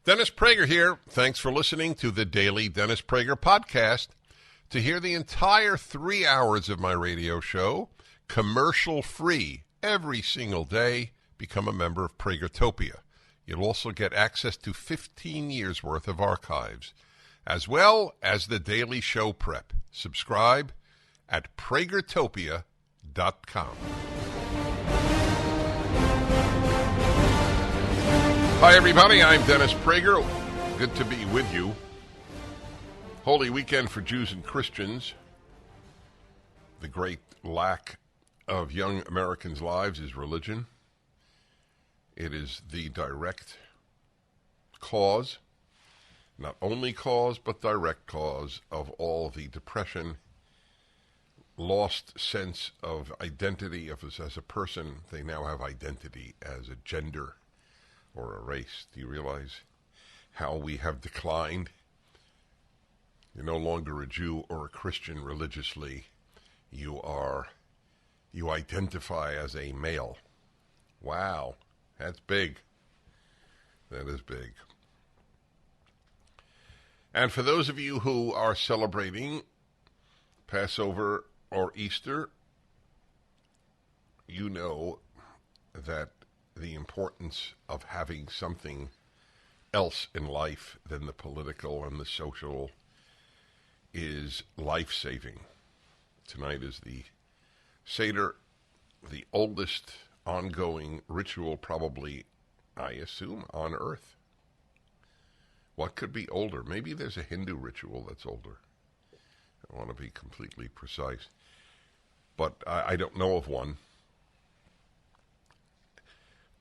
Dennis Prager here. Thanks for listening to the Daily Dennis Prager Podcast. To hear the entire 3 hours of my radio show, commercial-free, every single day, become a member of Pragertopia. You'll also get access to 15 years' worth of archives, as well as the daily show prep. Subscribe at Pragertopia.com. Hi, everybody. I'm Dennis Prager. Good to be with you. Holy weekend for Jews and Christians. The great lack of young Americans' lives is religion. It is the direct cause, not only cause, but direct cause of all the depression, lost sense of identity as a person. They now have identity as a gender or a race. Do you realize how we have declined? You're no longer a Jew or a Christian religiously. You identify as a male. Wow, that's big. That is big. And for those of you who are celebrating Passover or Easter, you know that the importance of having something else in life than the political and the social is life-saving. Tonight is the Seder, the oldest ongoing ritual probably, I assume, on Earth. What could be older? Maybe there's a Hindu ritual that's older. I want to be completely precise. But I don't know of one.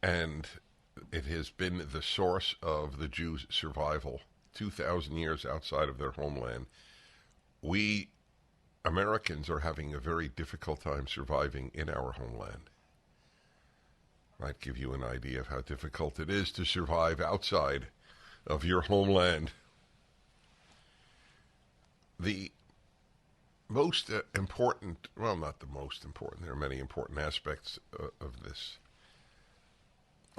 And it has been the source of the Jews' survival 2,000 years outside of their homeland. We Americans are having a very difficult time surviving in our homeland. Might give you an idea of how difficult it is to survive outside of your homeland. The most important, well, not the most important, there are many important aspects of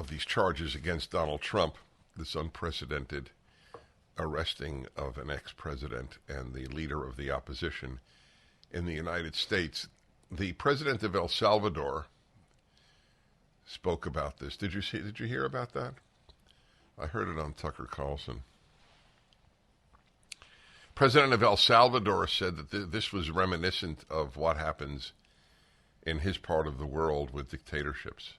these charges against Donald Trump, this unprecedented arresting of an ex-president and the leader of the opposition in the United States. The president of El Salvador spoke about this. Did you hear about that? I heard it on Tucker Carlson. President of El Salvador said that this was reminiscent of what happens in his part of the world with dictatorships.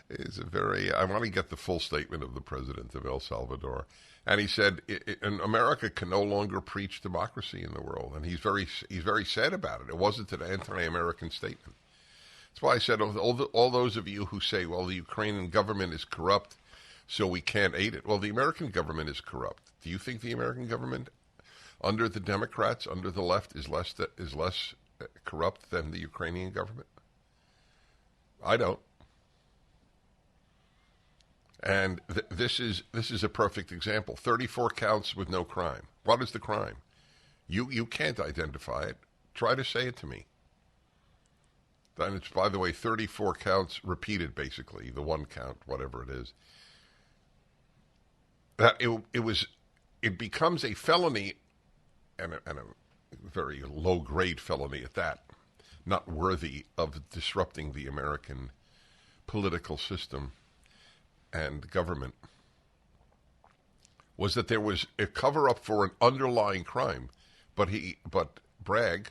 I want to get the full statement of the president of El Salvador. And he said, America can no longer preach democracy in the world. And he's very sad about it. It wasn't an anti-American statement. That's why I said, all those of you who say, well, the Ukrainian government is corrupt, so we can't aid it. Well, the American government is corrupt. Do you think the American government, under the Democrats, under the left, is less corrupt than the Ukrainian government? I don't. And this is a perfect example. 34 counts with no crime. What is the crime? You can't identify it. Try to say it to me. Then it's, by the way, 34 counts repeated, basically, the one count, whatever it is. That it becomes a felony, and a very low-grade felony at that, not worthy of disrupting the American political system and government, was that there was a cover-up for an underlying crime, but Bragg,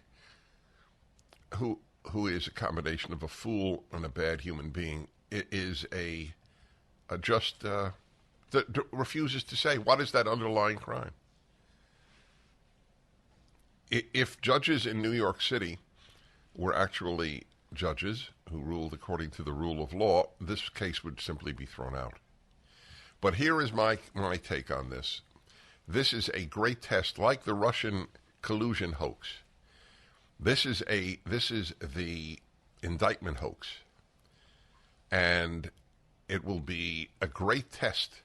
who is a combination of a fool and a bad human being, is refuses to say what is that underlying crime. If judges in New York City were actually judges who ruled according to the rule of law, this case would simply be thrown out. But here is my take on this. This is a great test, like the Russian collusion hoax. This is the indictment hoax. And it will be a great test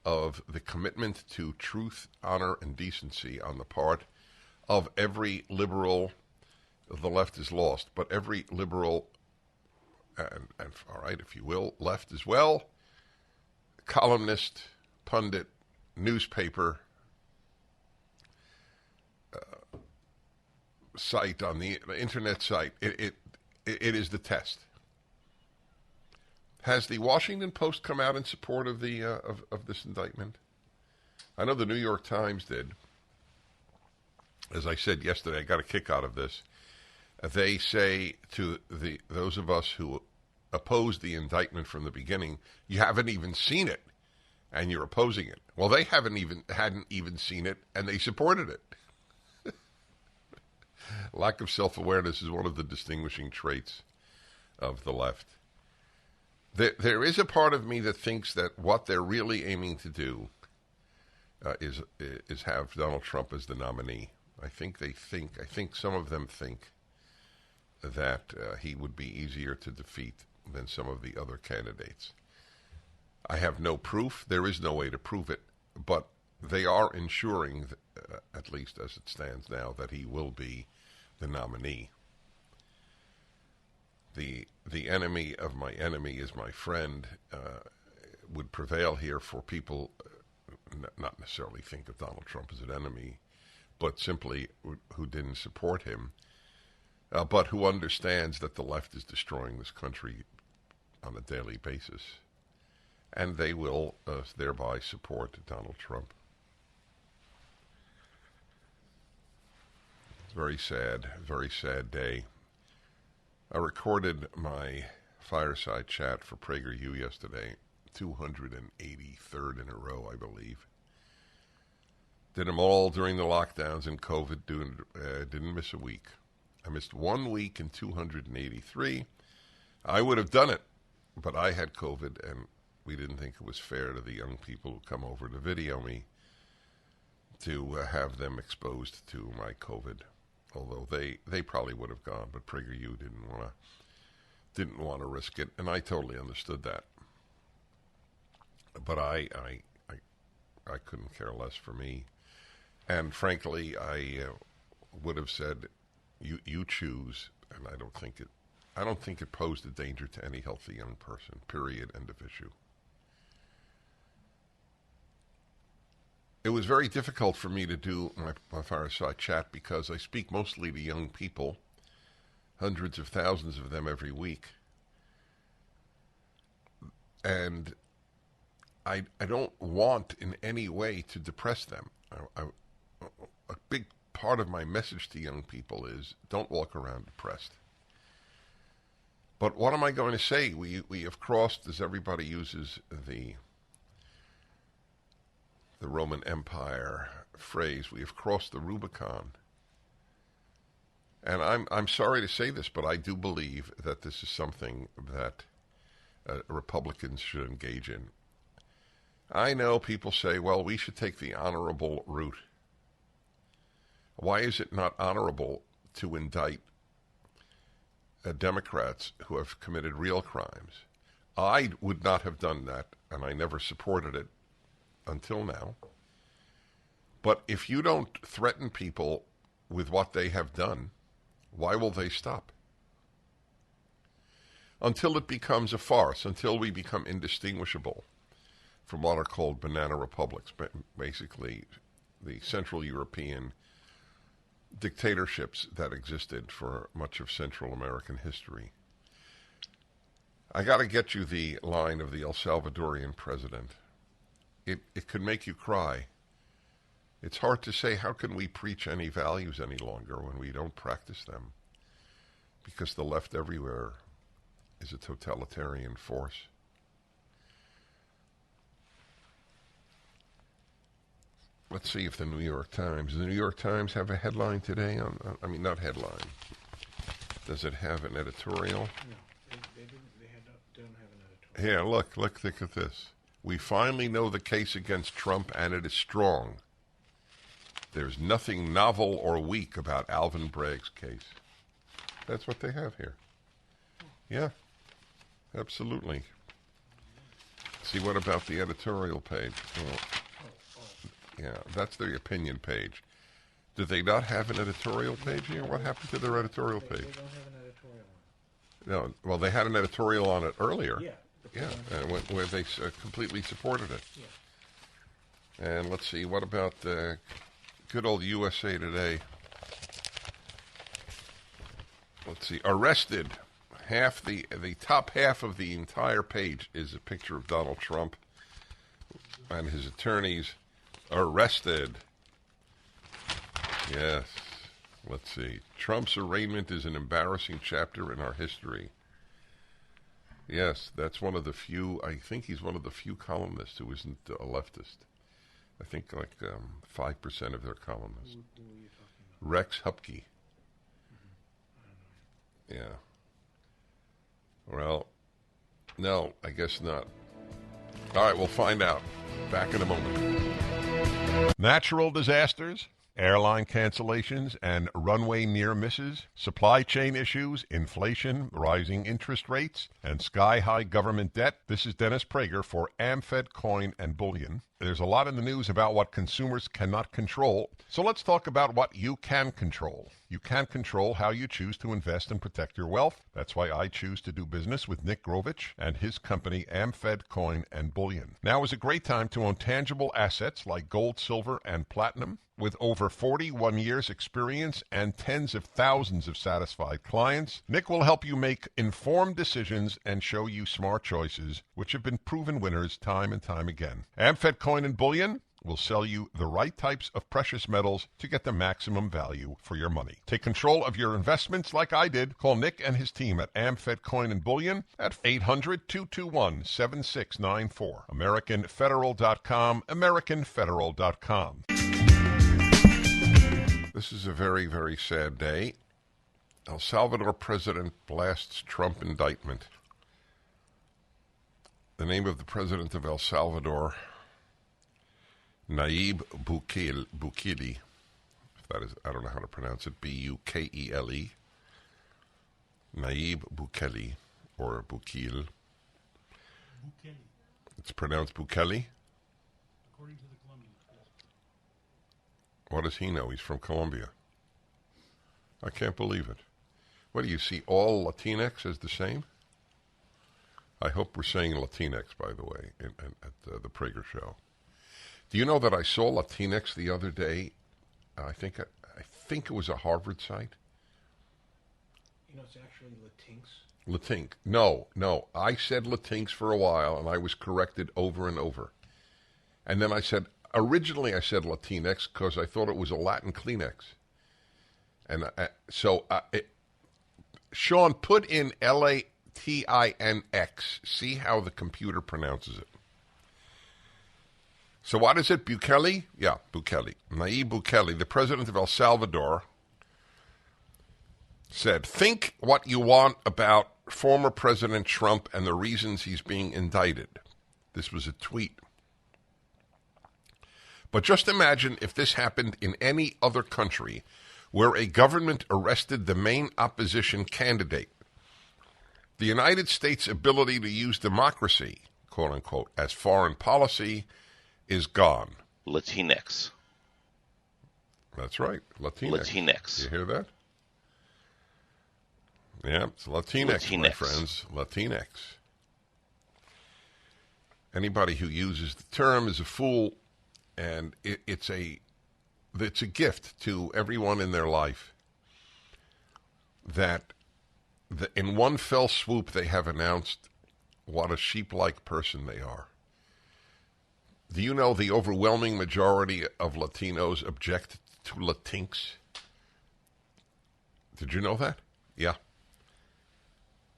of the commitment to truth, honor, and decency on the part of every liberal. The left is lost, but every liberal, and all right, if you will, left as well, columnist, pundit, newspaper site, on the internet site. It is the test. Has the Washington Post come out in support of the of this indictment? I know the New York Times did. As I said yesterday, I got a kick out of this. They say to those of us who opposed the indictment from the beginning, you haven't even seen it, and you're opposing it. Well, they hadn't even seen it, and they supported it. Lack of self-awareness is one of the distinguishing traits of the left. There is a part of me that thinks that what they're really aiming to do is have Donald Trump as the nominee. I think some of them think that he would be easier to defeat than some of the other candidates. I have no proof. There is no way to prove it, but they are ensuring, at least as it stands now, that he will be the nominee. The enemy of my enemy is my friend would prevail here for people not necessarily think of Donald Trump as an enemy, but simply who didn't support him, but who understands that the left is destroying this country on a daily basis. And they will thereby support Donald Trump. Very sad day. I recorded my fireside chat for PragerU yesterday, 283rd in a row, I believe. Did them all during the lockdowns and COVID, didn't miss a week. I missed 1 week in 283. I would have done it, but I had COVID, and we didn't think it was fair to the young people who come over to video me to have them exposed to my COVID. Although they probably would have gone, but PragerU didn't want to risk it, and I totally understood that. But I couldn't care less for me, and frankly, I would have said, you choose, and I don't think it posed a danger to any healthy young person. Period. End of issue. It was very difficult for me to do my fireside chat because I speak mostly to young people, hundreds of thousands of them every week. And I don't want in any way to depress them. A big part of my message to young people is don't walk around depressed. But what am I going to say? We have crossed, as everybody uses the Roman Empire phrase, we have crossed the Rubicon. And I'm sorry to say this, but I do believe that this is something that Republicans should engage in. I know people say, well, we should take the honorable route. Why is it not honorable to indict Democrats who have committed real crimes? I would not have done that, and I never supported it until now. But if you don't threaten people with what they have done, why will they stop? Until it becomes a farce, until we become indistinguishable from what are called banana republics, basically the Central European dictatorships that existed for much of Central American history. I got to get you the line of the El Salvadorian president. It could make you cry. It's hard to say, how can we preach any values any longer when we don't practice them? Because the left everywhere is a totalitarian force. Let's see if the New York Times... Does the New York Times have a headline today? Not headline. Does it have an editorial? No, they don't have an editorial. Yeah, look at this. We finally know the case against Trump, and it is strong. There's nothing novel or weak about Alvin Bragg's case. That's what they have here. Yeah, absolutely. See, what about the editorial page? Yeah, that's the opinion page. Do they not have an editorial page here? What happened to their editorial page? They don't have an editorial on it. No, well, they had an editorial on it earlier. Yeah, Yeah, where they completely supported it. Yeah. And let's see, what about good old USA Today? Let's see, arrested. Half the top half of the entire page is a picture of Donald Trump and his attorneys arrested. Yes. Let's see. Trump's arraignment is an embarrassing chapter in our history. Yes, that's one of the few, I think he's one of the few columnists who isn't a leftist. I think like 5% of their columnists. Who are you talking about? Rex Hupke. Yeah. Well, no, I guess not. All right, we'll find out. Back in a moment. Natural disasters, airline cancellations and runway near misses, supply chain issues, inflation, rising interest rates, and sky-high government debt. This is Dennis Prager for AmFed Coin and Bullion. There's a lot in the news about what consumers cannot control, so let's talk about what you can control. You can control how you choose to invest and protect your wealth. That's why I choose to do business with Nick Grovich and his company AmFed Coin and Bullion. Now is a great time to own tangible assets like gold, silver, and platinum. With over 41 years experience and tens of thousands of satisfied clients, Nick will help you make informed decisions and show you smart choices, which have been proven winners time and time again. AmFed Coin and Bullion will sell you the right types of precious metals to get the maximum value for your money. Take control of your investments like I did. Call Nick and his team at AmFed Coin and Bullion at 800-221-7694. AmericanFederal.com, AmericanFederal.com. This is a very, very sad day. El Salvador president blasts Trump indictment. The name of the president of El Salvador, Nayib Bukele, if that is, I don't know how to pronounce it, Bukele, Nayib Bukele, or Bukele. Bukele. It's pronounced Bukele? According to the Colombians, yes. What does he know? He's from Colombia. I can't believe it. What do you see, all Latinx as the same? I hope we're saying Latinx, by the way, at the Prager Show. Do you know that I saw Latinx the other day? I think it was a Harvard site. You know, it's actually Latinx. Latinx. No. I said Latinx for a while, and I was corrected over and over. And then originally I said Latinx because I thought it was a Latin Kleenex. And Sean, put in Latinx. See how the computer pronounces it. So what is it, Bukele? Yeah, Bukele. Nayib Bukele, the president of El Salvador, said, think what you want about former President Trump and the reasons he's being indicted. This was a tweet. But just imagine if this happened in any other country where a government arrested the main opposition candidate. The United States' ability to use democracy, quote unquote, as foreign policy is gone. Latinx. That's right, Latinx. Latinx. You hear that? Yeah, it's Latinx, my friends. Latinx. Anybody who uses the term is a fool, and it's a gift to everyone in their life that in one fell swoop they have announced what a sheep-like person they are. Do you know the overwhelming majority of Latinos object to Latinx? Did you know that? Yeah.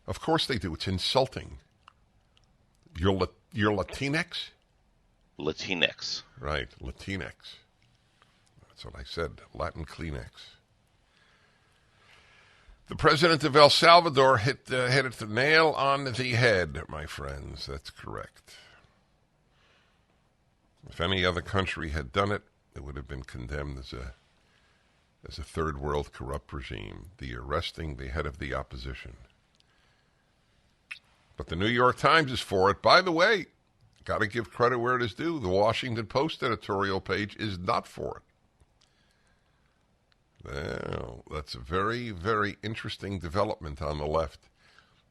Of course they do. It's insulting. You're Latinx? Latinx. Right, Latinx. That's what I said, Latin Kleenex. The president of El Salvador hit it the nail on the head, my friends. That's correct. If any other country had done it, it would have been condemned as a third world corrupt regime, the arresting the head of the opposition. But the New York Times is for it. By the way, got to give credit where it is due. The Washington Post editorial page is not for it. Well, that's a very, very interesting development on the left.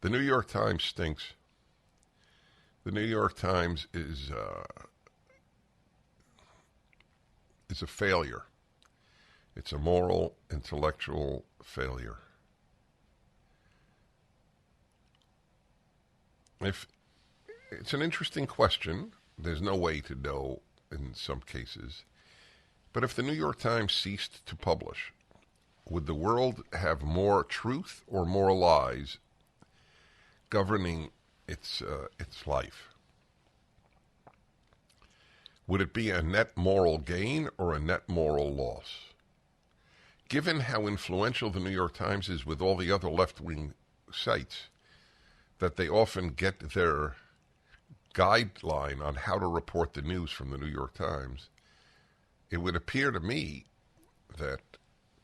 The New York Times stinks. The New York Times is a failure. It's a moral, intellectual failure. If it's an interesting question, there's no way to know in some cases. But if the New York Times ceased to publish, would the world have more truth or more lies governing its life? Would it be a net moral gain or a net moral loss? Given how influential the New York Times is with all the other left-wing sites, that they often get their guideline on how to report the news from the New York Times, it would appear to me that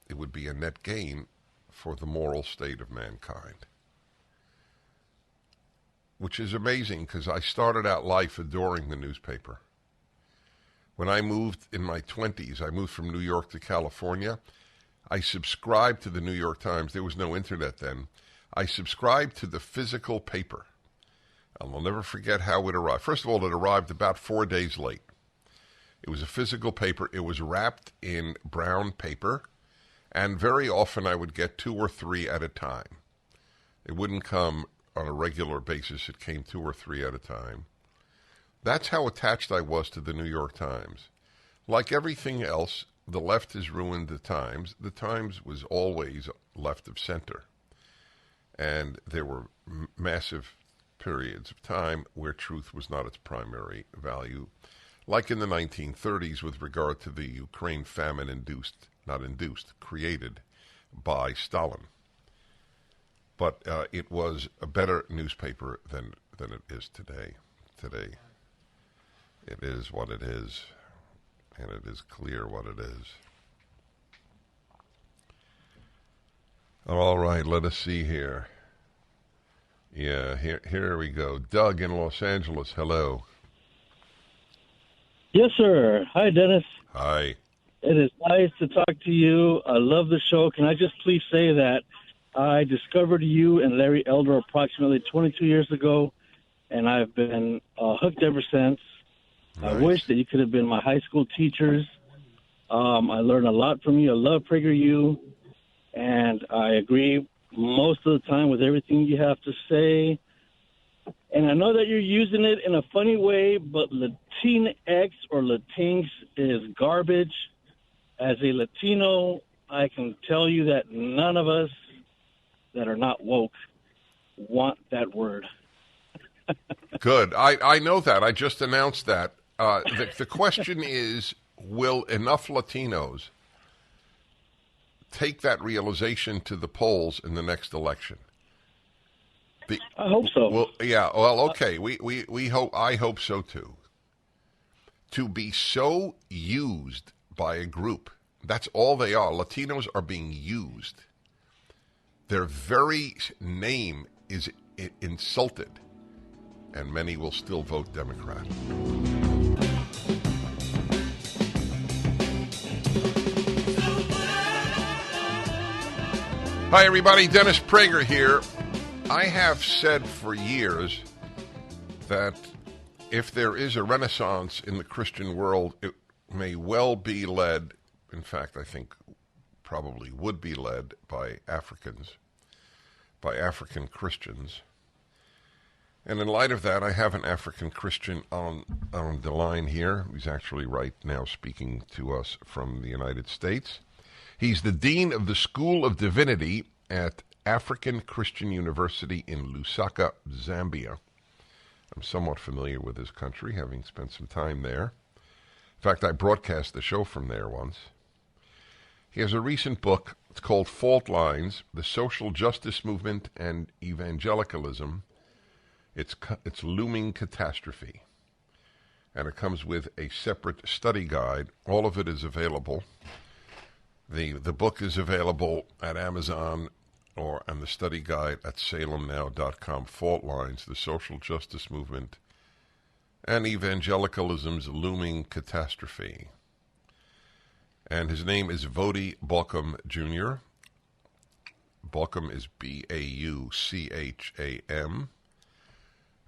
it would be a net gain for the moral state of mankind. Which is amazing, because I started out life adoring the newspaper. When I moved in my 20s, I moved from New York to California. I subscribed to the New York Times. There was no internet then. I subscribed to the physical paper. And I'll never forget how it arrived. First of all, it arrived about 4 days late. It was a physical paper. It was wrapped in brown paper. And very often I would get 2 or 3 at a time. It wouldn't come on a regular basis. It came 2 or 3 at a time. That's how attached I was to the New York Times. Like everything else, the left has ruined the Times. The Times was always left of center. And there were massive periods of time where truth was not its primary value, like in the 1930s with regard to the Ukraine famine created by Stalin. But it was a better newspaper than it is today. Today, it is what it is, and it is clear what it is. All right, let us see here. Yeah, here we go. Doug in Los Angeles, hello. Yes, sir. Hi, Dennis. Hi. It is nice to talk to you. I love the show. Can I just please say that I discovered you and Larry Elder approximately 22 years ago, and I've been hooked ever since. Nice. I wish that you could have been my high school teachers. I learned a lot from you. I love PragerU, and I agree most of the time with everything you have to say. And I know that you're using it in a funny way, but Latinx or Latinx is garbage. As a Latino, I can tell you that none of us that are not woke want that word. Good. I know that. I just announced that. The question is, will enough Latinos take that realization to the polls in the next election? I hope so. Well, yeah. Well, okay. We hope. I hope so too. To be so used by a group, that's all they are. Latinos are being used. Their very name is insulted, and many will still vote Democrat. Hi, everybody. Dennis Prager here. I have said for years that if there is a renaissance in the Christian world, it may well be led, in fact, I think probably would be led by Africans, by African Christians. And in light of that, I have an African Christian on the line here, who's actually right now speaking to us from the United States. He's the Dean of the School of Divinity at African Christian University in Lusaka, Zambia. I'm somewhat familiar with his country, having spent some time there. In fact, I broadcast the show from there once. He has a recent book. It's called Fault Lines, The Social Justice Movement and Evangelicalism. It's Looming Catastrophe. And it comes with a separate study guide. All of it is available. The book is available at Amazon and the study guide at salemnow.com. Fault Lines, The Social Justice Movement and Evangelicalism's Looming Catastrophe. And his name is Voddie Baucham, Jr. Baucham is Baucham.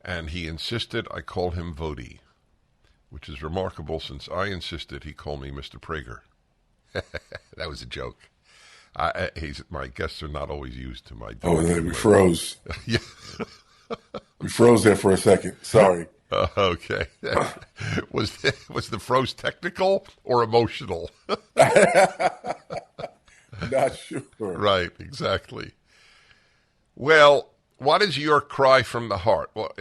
and he insisted I call him Voddie, which is remarkable since I insisted he call me Mr. Prager. That was a joke. My guests are not always used to my... we froze. Yeah. We froze there for a second. Sorry. Okay. Was the froze technical or emotional? Not sure. Right, exactly. Well, what is your cry from the heart? Well,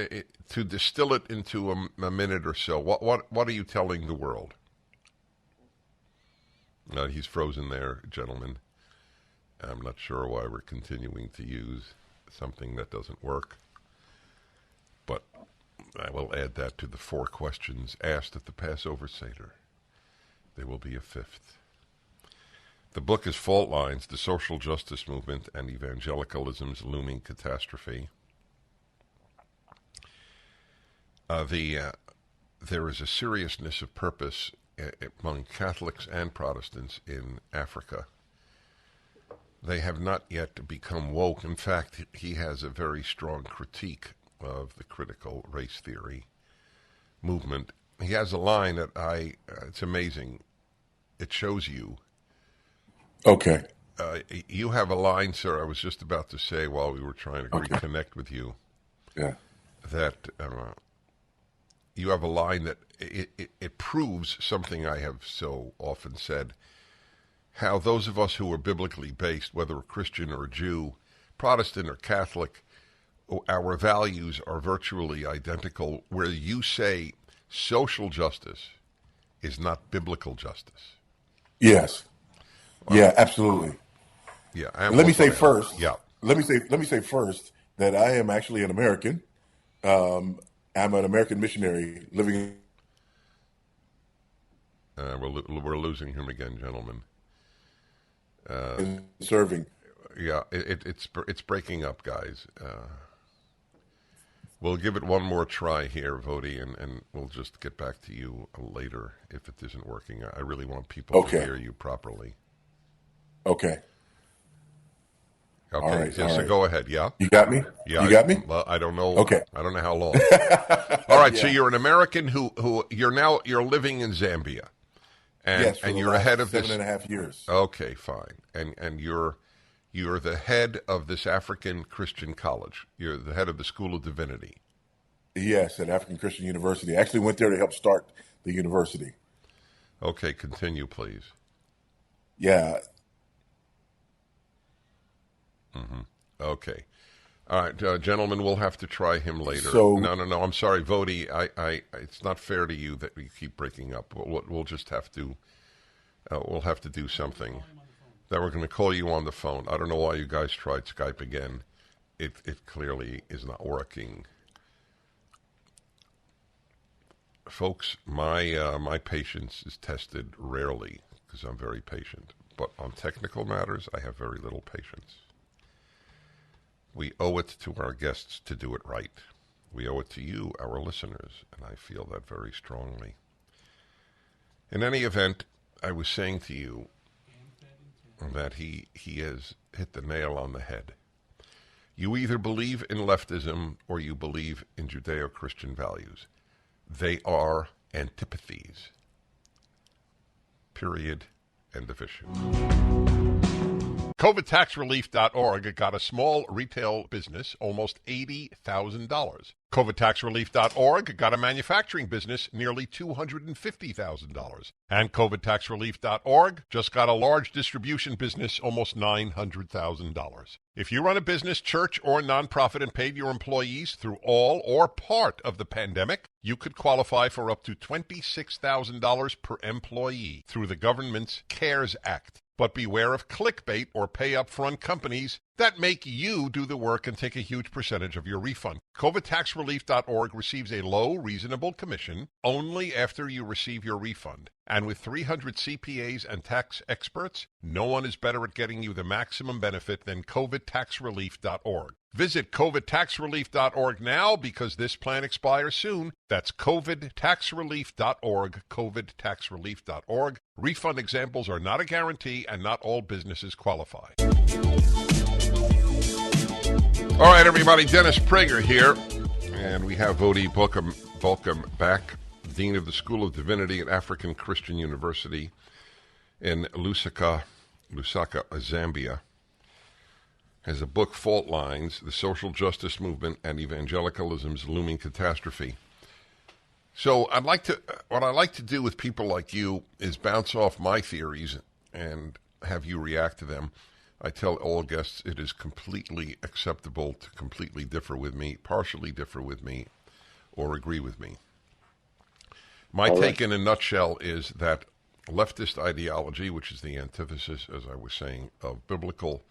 to distill it into a minute or so, what are you telling the world? He's frozen there, gentlemen. I'm not sure why we're continuing to use something that doesn't work. But I will add that to the 4 questions asked at the Passover Seder. There will be a 5th. The book is Fault Lines, The Social Justice Movement and Evangelicalism's Looming Catastrophe. There is a seriousness of purpose among Catholics and Protestants in Africa. They have not yet become woke. In fact, he has a very strong critique of the critical race theory movement. He has a line that it's amazing. It shows you. Okay. You have a line, sir, I was just about to say while we were trying to reconnect with you. Yeah. That you have a line that it proves something I have so often said, how those of us who are biblically based, whether a Christian or a Jew, Protestant or Catholic, our values are virtually identical, where you say social justice is not biblical justice. Yes. Yeah, absolutely. Yeah. Let me say first. Yeah. Let me say first that I am actually an American. I'm an American missionary living. We're losing him again, gentlemen. Serving. Yeah, it's breaking up, guys. We'll give it one more try here, Voddie, and we'll just get back to you later if it isn't working. I really want people to hear you properly. Okay. Okay. All right, Yeah, so go ahead. Yeah. You got me? Yeah. You got me? Well, I don't know. Okay. I don't know how long. All right. Yeah. So you're an American who you're living in Zambia, and yes, and you're ahead of 7.5 years. Okay, fine. And you're the head of this African Christian college. You're the head of the School of Divinity. Yes, at African Christian University. I actually went there to help start the university. Okay, continue, please. Yeah. Mm-hmm. Okay. All right, gentlemen, we'll have to try him later. So, no, I'm sorry, Voddie. It's not fair to you that we keep breaking up. We'll just have to. We'll have to do something. That we're going to call you on the phone. I don't know why you guys tried Skype again. It clearly is not working. Folks, my patience is tested rarely because I'm very patient. But on technical matters, I have very little patience. We owe it to our guests to do it right. We owe it to you, our listeners, and I feel that very strongly. In any event, I was saying to you that he has hit the nail on the head. You either believe in leftism or you believe in Judeo-Christian values. They are antipathies. Period. End of issue. COVIDTaxRelief.org got a small retail business almost $80,000. COVIDTaxRelief.org got a manufacturing business nearly $250,000. And COVIDTaxRelief.org just got a large distribution business almost $900,000. If you run a business, church, or nonprofit and paid your employees through all or part of the pandemic, you could qualify for up to $26,000 per employee through the government's CARES Act. But beware of clickbait or pay-up-front companies that make you do the work and take a huge percentage of your refund. COVIDTaxRelief.org receives a low, reasonable commission only after you receive your refund. And with 300 CPAs and tax experts, no one is better at getting you the maximum benefit than COVIDTaxRelief.org. Visit COVIDTaxRelief.org now because this plan expires soon. That's COVIDTaxRelief.org, COVIDTaxRelief.org. Refund examples are not a guarantee and not all businesses qualify. All right, everybody, Dennis Prager here. And we have Voddie Baucham back, Dean of the School of Divinity at African Christian University in Lusaka, Zambia. Has a book, Fault Lines, The Social Justice Movement and Evangelicalism's Looming Catastrophe. So what I like to do with people like you is bounce off my theories and have you react to them. I tell all guests it is completely acceptable to completely differ with me, partially differ with me, or agree with me. My take in a nutshell is that leftist ideology, which is the antithesis, as I was saying, of biblical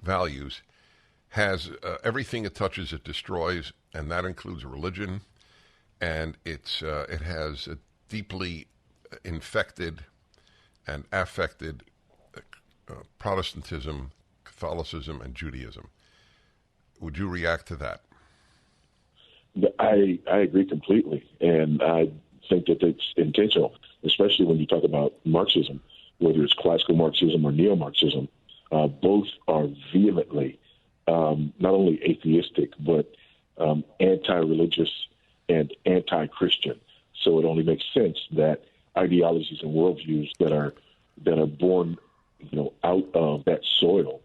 values, has everything it touches it destroys, and that includes religion, and it has a deeply infected and affected Protestantism, Catholicism, and Judaism. Would you react to that? I agree completely, and I think that it's intentional, especially when you talk about Marxism, whether it's classical Marxism or neo-Marxism. Both are vehemently not only atheistic, but anti-religious and anti-Christian. So it only makes sense that ideologies and worldviews that are born, out of that soil,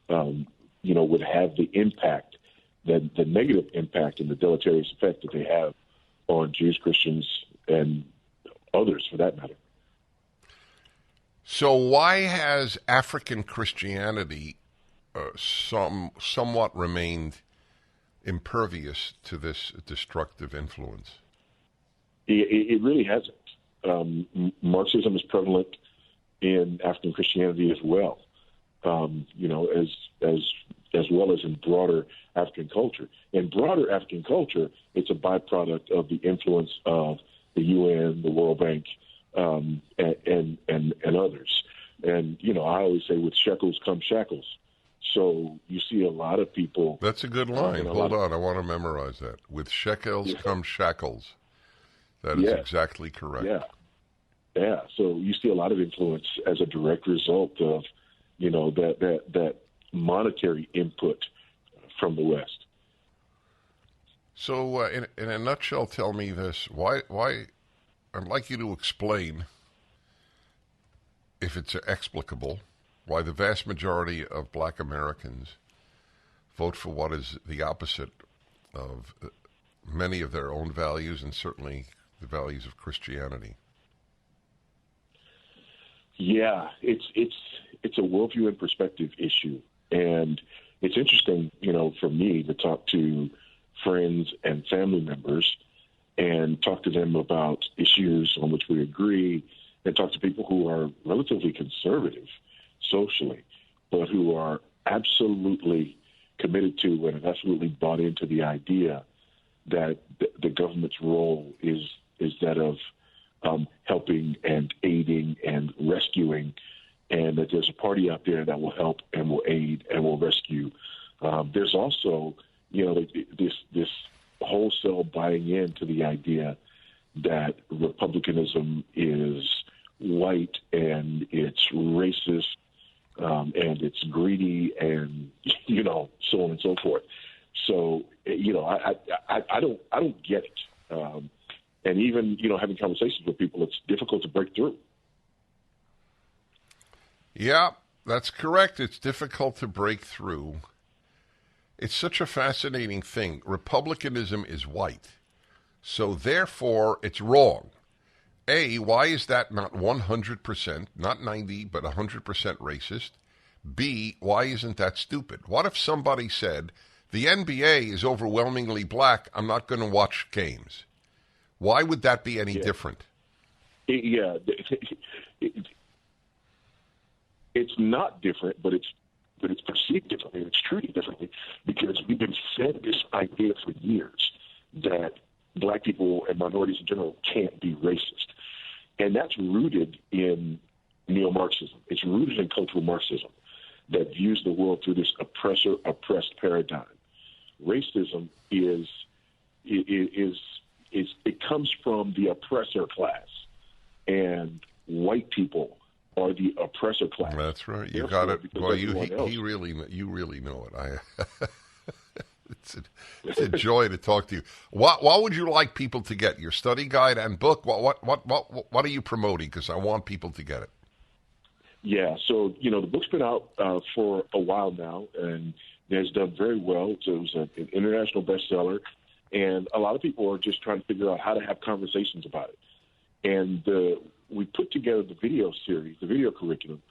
would have the impact, the negative impact and the deleterious effect that they have on Jews, Christians, and others for that matter. So why has African Christianity somewhat remained impervious to this destructive influence? It really hasn't. Marxism is prevalent in African Christianity as well, as well as in broader African culture. In broader African culture, it's a byproduct of the influence of the UN, the World Bank, and others. And, I always say with shekels come shackles. So you see a lot of people. That's a good line. Hold on. I want to memorize that. With shekels come shackles. That is exactly correct. Yeah. So you see a lot of influence as a direct result of, that monetary input from the West. So in a nutshell, tell me this. Why I'd like you to explain, if it's explicable, why the vast majority of black Americans vote for what is the opposite of many of their own values and certainly the values of Christianity. Yeah, it's a worldview and perspective issue. And it's interesting, for me to talk to friends and family members and talk to them about issues on which we agree, and talk to people who are relatively conservative socially, but who are absolutely committed to and have absolutely bought into the idea that the government's role is that of helping and aiding and rescuing, and that there's a party out there that will help and will aid and will rescue. There's also, this wholesale buying into the idea that republicanism is white and it's racist and it's greedy and, so on and so forth. So, I don't get it. And even, having conversations with people, it's difficult to break through. Yeah, that's correct. It's difficult to break through. It's such a fascinating thing. Republicanism is white, so therefore it's wrong. A, why is that not 100%, not 90, but 100% racist? B, why isn't that stupid? What if somebody said, the NBA is overwhelmingly black, I'm not going to watch games? Why would that be any different? It's not different, but it's perceived differently. It's treated differently because we've been fed this idea for years that black people and minorities in general can't be racist, and that's rooted in neo-Marxism. It's rooted in cultural Marxism that views the world through this oppressor-oppressed paradigm. Racism it comes from the oppressor class, and white people are the oppressor class. That's right. You got it. Well, you really know it. It's a joy to talk to you. What would you like people to get? Your study guide and book? What are you promoting? Because I want people to get it. Yeah, so, the book's been out for a while now, and it's done very well. So it was an international bestseller, and a lot of people are just trying to figure out how to have conversations about it. And we put together the video series, the video curriculum,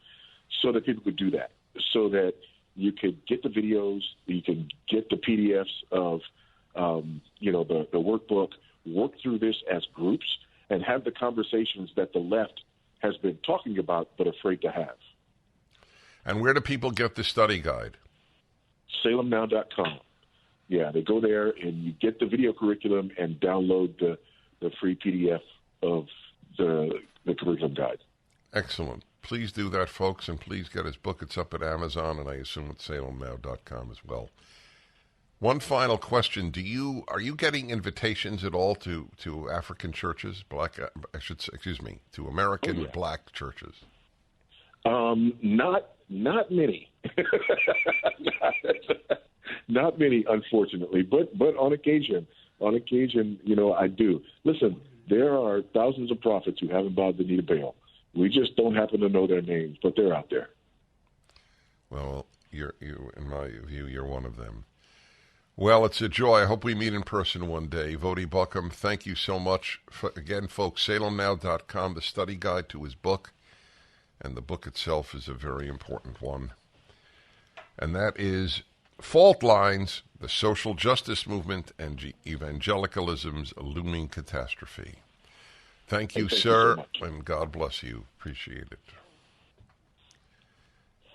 so that people could do that, so that you could get the videos, you can get the PDFs of, the workbook, work through this as groups, and have the conversations that the left has been talking about but afraid to have. And where do people get the study guide? SalemNow.com. Yeah, they go there and you get the video curriculum and download the free PDF of the curriculum guide. Excellent. Please do that, folks, and please get his book. It's up at Amazon, and I assume at SalemNow.com as well. One final question: are you getting invitations at all to African churches, to American black churches? Not many, not many, unfortunately. But on occasion, I do. Listen, there are thousands of prophets who haven't bowed the knee to Baal. We just don't happen to know their names, but they're out there. Well, you, in my view, you're one of them. Well, it's a joy. I hope we meet in person one day. Voddie Baucham, thank you so much. Again, folks, SalemNow.com, the study guide to his book. And the book itself is a very important one. And that is Fault Lines, the Social Justice Movement and Evangelicalism's Looming Catastrophe. Thank you, sir, and God bless you. Appreciate it.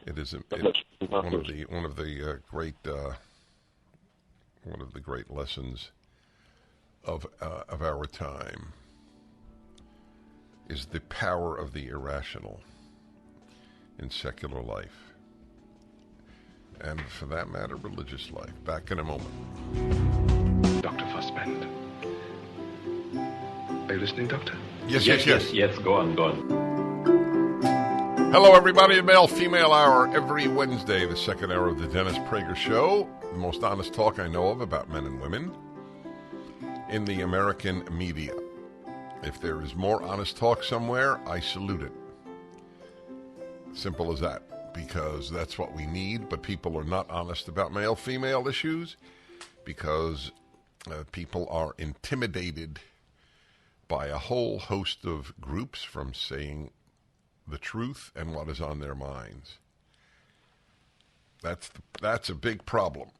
It is one of the great lessons of our time is the power of the irrational in secular life, and for that matter, religious life. Back in a moment. Dr. Fussband. Are you listening, Doctor? Yes. Go on. Hello, everybody. Male-female hour every Wednesday, the second hour of the Dennis Prager Show. The most honest talk I know of about men and women in the American media. If there is more honest talk somewhere, I salute it. Simple as that, because that's what we need, but people are not honest about male-female issues because people are intimidated by a whole host of groups from saying the truth and what is on their minds. That's a big problem.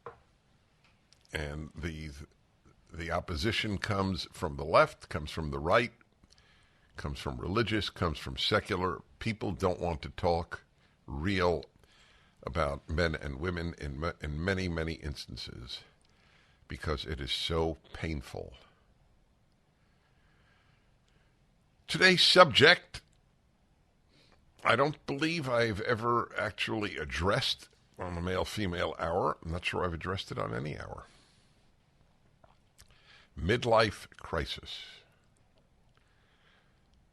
And the opposition comes from the left, comes from the right, comes from religious, comes from secular. People don't want to talk real about men and women in many, many instances because it is so painful. Today's subject, I don't believe I've ever actually addressed on the male-female hour. I'm not sure I've addressed it on any hour. Midlife crisis.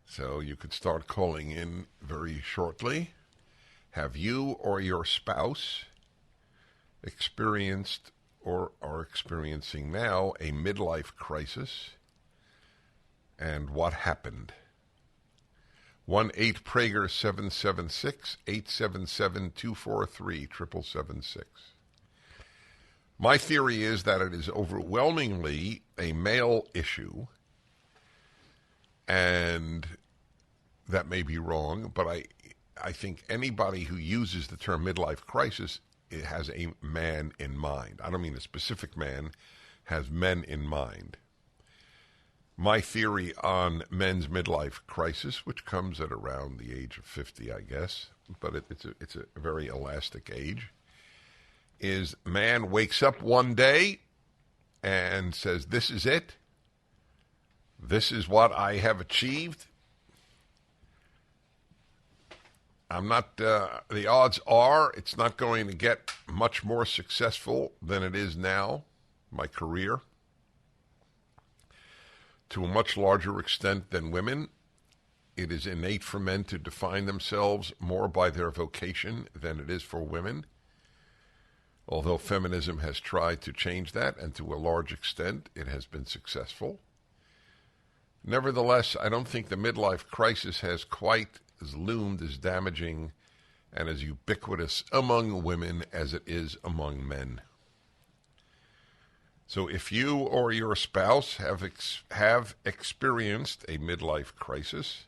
So you could start calling in very shortly. Have you or your spouse experienced or are experiencing now a midlife crisis? And what happened? 1-800-776-877-243-7776. My theory is that it is overwhelmingly a male issue, and that may be wrong, but I think anybody who uses the term midlife crisis, it has a man in mind. I don't mean a specific man, has men in mind. My theory on men's midlife crisis, which comes at around the age of 50, I guess, but it's a very elastic age, is man wakes up one day and says, this is it. This is what I have achieved. I'm not, the odds are it's not going to get much more successful than it is now, my career. To a much larger extent than women, it is innate for men to define themselves more by their vocation than it is for women. although feminism has tried to change that, and to a large extent it has been successful. Nevertheless, I don't think the midlife crisis has quite as loomed as damaging and as ubiquitous among women as it is among men. So if you or your spouse have experienced a midlife crisis,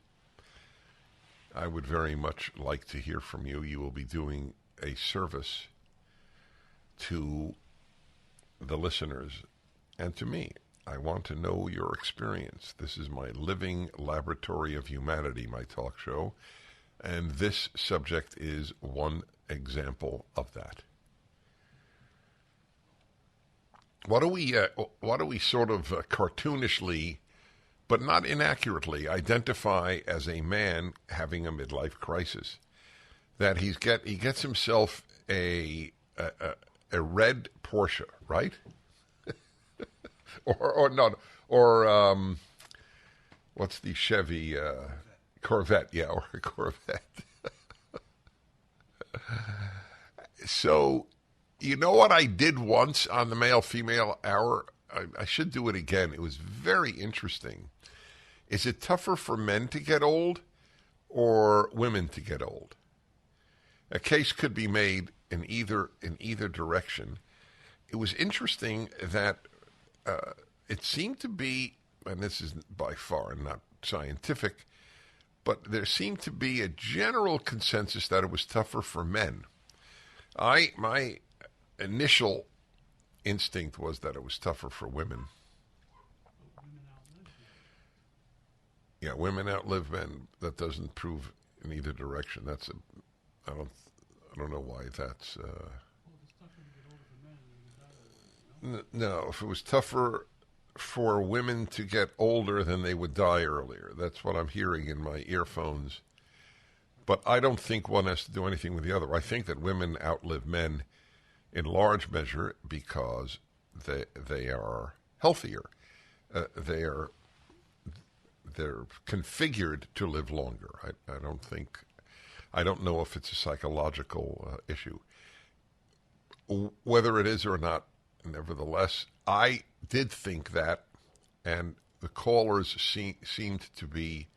I would very much like to hear from you. You will be doing a service to the listeners and to me. I want to know your experience. This is my living laboratory of humanity, my talk show, and this subject is one example of that. What do we sort of cartoonishly, but not inaccurately, identify as a man having a midlife crisis? That he gets himself a red Porsche, right? or what's the Chevy Corvette? Yeah, or a Corvette. So, you know what I did once on the male-female hour? I should do it again. It was very interesting. Is it tougher for men to get old or women to get old? A case could be made in either direction. It was interesting that it seemed to be, and this is by far not scientific, but there seemed to be a general consensus that it was tougher for men. My initial instinct was that it was tougher for women. Yeah, women outlive men. That doesn't prove in either direction. I don't know why that's. No, if it was tougher for women to get older, then they would die earlier. That's what I'm hearing in my earphones. But I don't think one has to do anything with the other. I think that women outlive men in large measure because they are healthier. They're configured to live longer. I don't know if it's a psychological issue. Whether it is or not, nevertheless, I did think that, and the callers seemed to be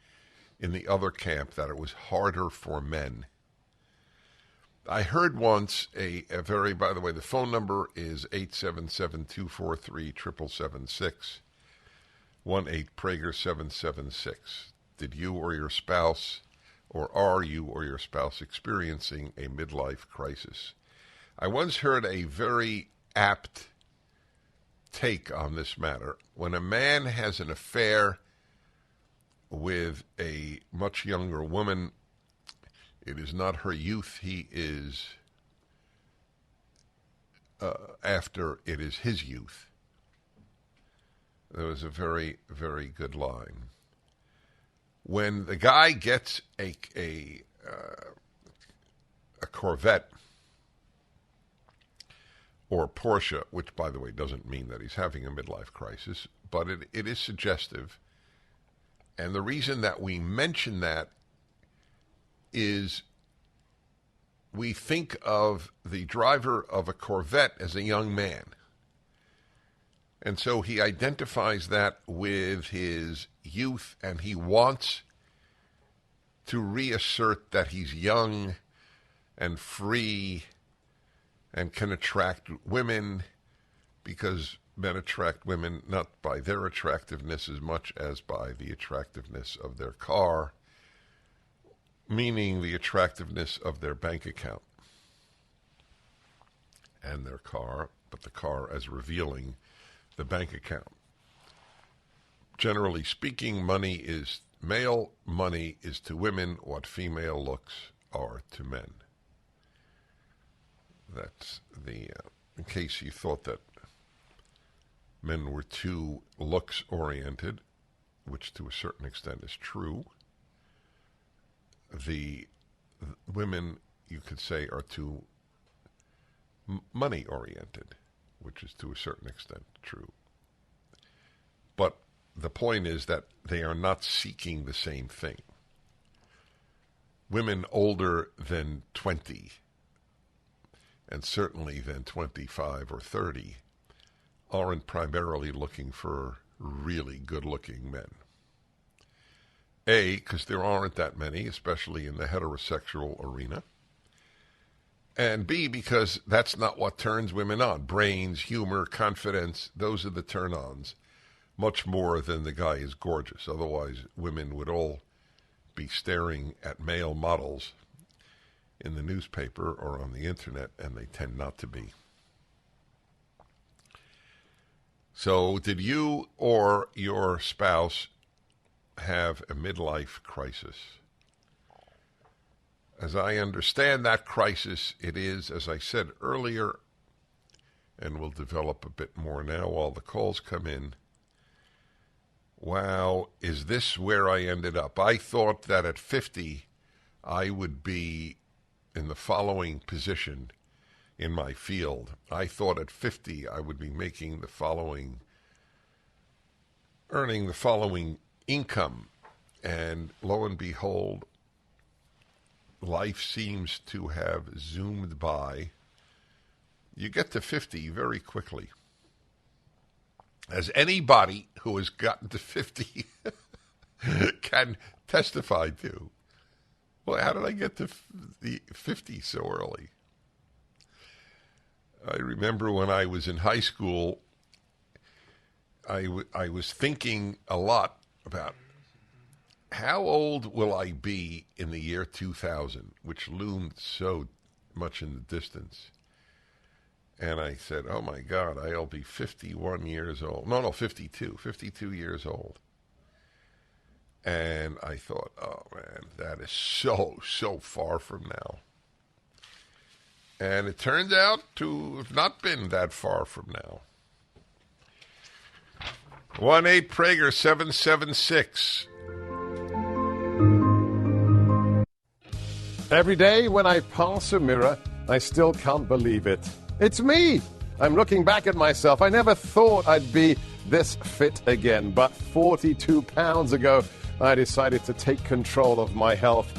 in the other camp, that it was harder for men. I heard once a very, by the way, the phone number is 877-243-7776, 1-8-Prager-776. Did you or your spouse, or are you or your spouse experiencing a midlife crisis? I once heard a very apt take on this matter. When a man has an affair with a much younger woman, it is not her youth he is after, it is his youth. There was a very, very good line. When the guy gets a Corvette or Porsche, which, by the way, doesn't mean that he's having a midlife crisis, but it is suggestive. And the reason that we mention that is we think of the driver of a Corvette as a young man. And so he identifies that with his youth, and he wants to reassert that he's young and free and can attract women, because men attract women not by their attractiveness as much as by the attractiveness of their car, meaning the attractiveness of their bank account and their car, but the car as revealing the bank account. Generally speaking, male money is to women what female looks are to men. That's in case you thought that men were too looks-oriented, which to a certain extent is true. The women, you could say, are too money-oriented, which is to a certain extent true. But the point is that they are not seeking the same thing. Women older than 20 and certainly than 25 or 30, aren't primarily looking for really good-looking men. A, because there aren't that many, especially in the heterosexual arena. And B, because that's not what turns women on. Brains, humor, confidence, those are the turn-ons, much more than the guy is gorgeous. Otherwise, women would all be staring at male models in the newspaper or on the internet, and they tend not to be. So, did you or your spouse have a midlife crisis? As I understand that crisis, it is, as I said earlier, and we'll develop a bit more now while the calls come in. Wow, is this where I ended up? I thought that at 50, I would be in the following position in my field. I thought at 50, I would be making the following, earning the following income. And lo and behold, life seems to have zoomed by. You get to 50 very quickly. As anybody who has gotten to 50 can testify to. Well, how did I get to 50 so early? I remember when I was in high school, I was thinking a lot about how old will I be in the year 2000, which loomed so much in the distance. And I said, oh, my God, I'll be 51 years old. No, 52 years old. And I thought, oh, man, that is so far from now. And it turned out to have not been that far from now. 1-8-PRAGER-776. Every day when I pass a mirror, I still can't believe it. It's me! I'm looking back at myself. I never thought I'd be this fit again, but 42 pounds ago, I decided to take control of my health.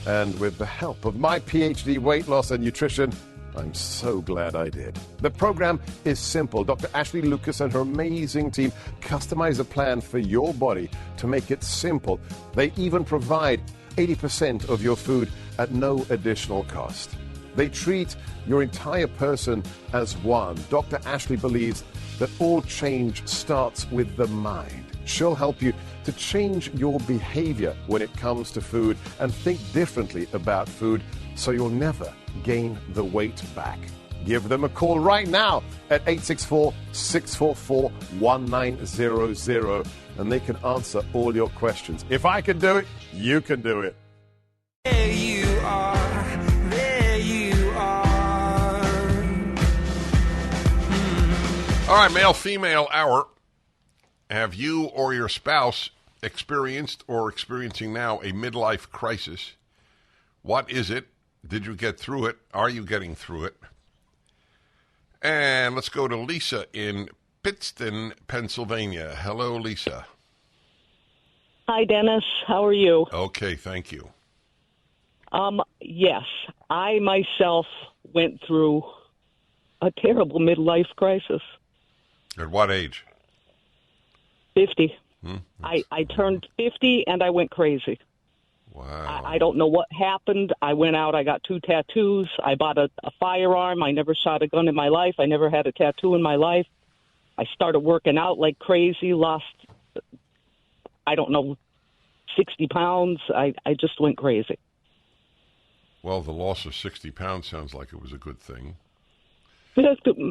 And with the help of my PhD weight loss and nutrition, I'm so glad I did. The program is simple. Dr. Ashley Lucas and her amazing team customize a plan for your body to make it simple. They even provide 80% of your food at no additional cost. They treat your entire person as one. Dr. Ashley believes that all change starts with the mind. She'll help you to change your behavior when it comes to food and think differently about food so you'll never gain the weight back. Give them a call right now at 864-644-1900 and they can answer all your questions. If I can do it, you can do it. There you are. There you are. All right, male-female hour. Have you or your spouse experienced or experiencing now a midlife crisis? What is it? Did you get through it? Are you getting through it? And let's go to Lisa in Pittston, Pennsylvania. Hello, Lisa. Hi, Dennis. How are you? Okay, thank you. Yes, I myself went through a terrible midlife crisis. At what age? 50. I turned 50 and I went crazy. Wow. I don't know what happened. I went out, I got 2 tattoos. I bought a firearm. I never shot a gun in my life. I never had a tattoo in my life. I started working out like crazy, lost, 60 pounds. I just went crazy. Well, the loss of 60 pounds sounds like it was a good thing.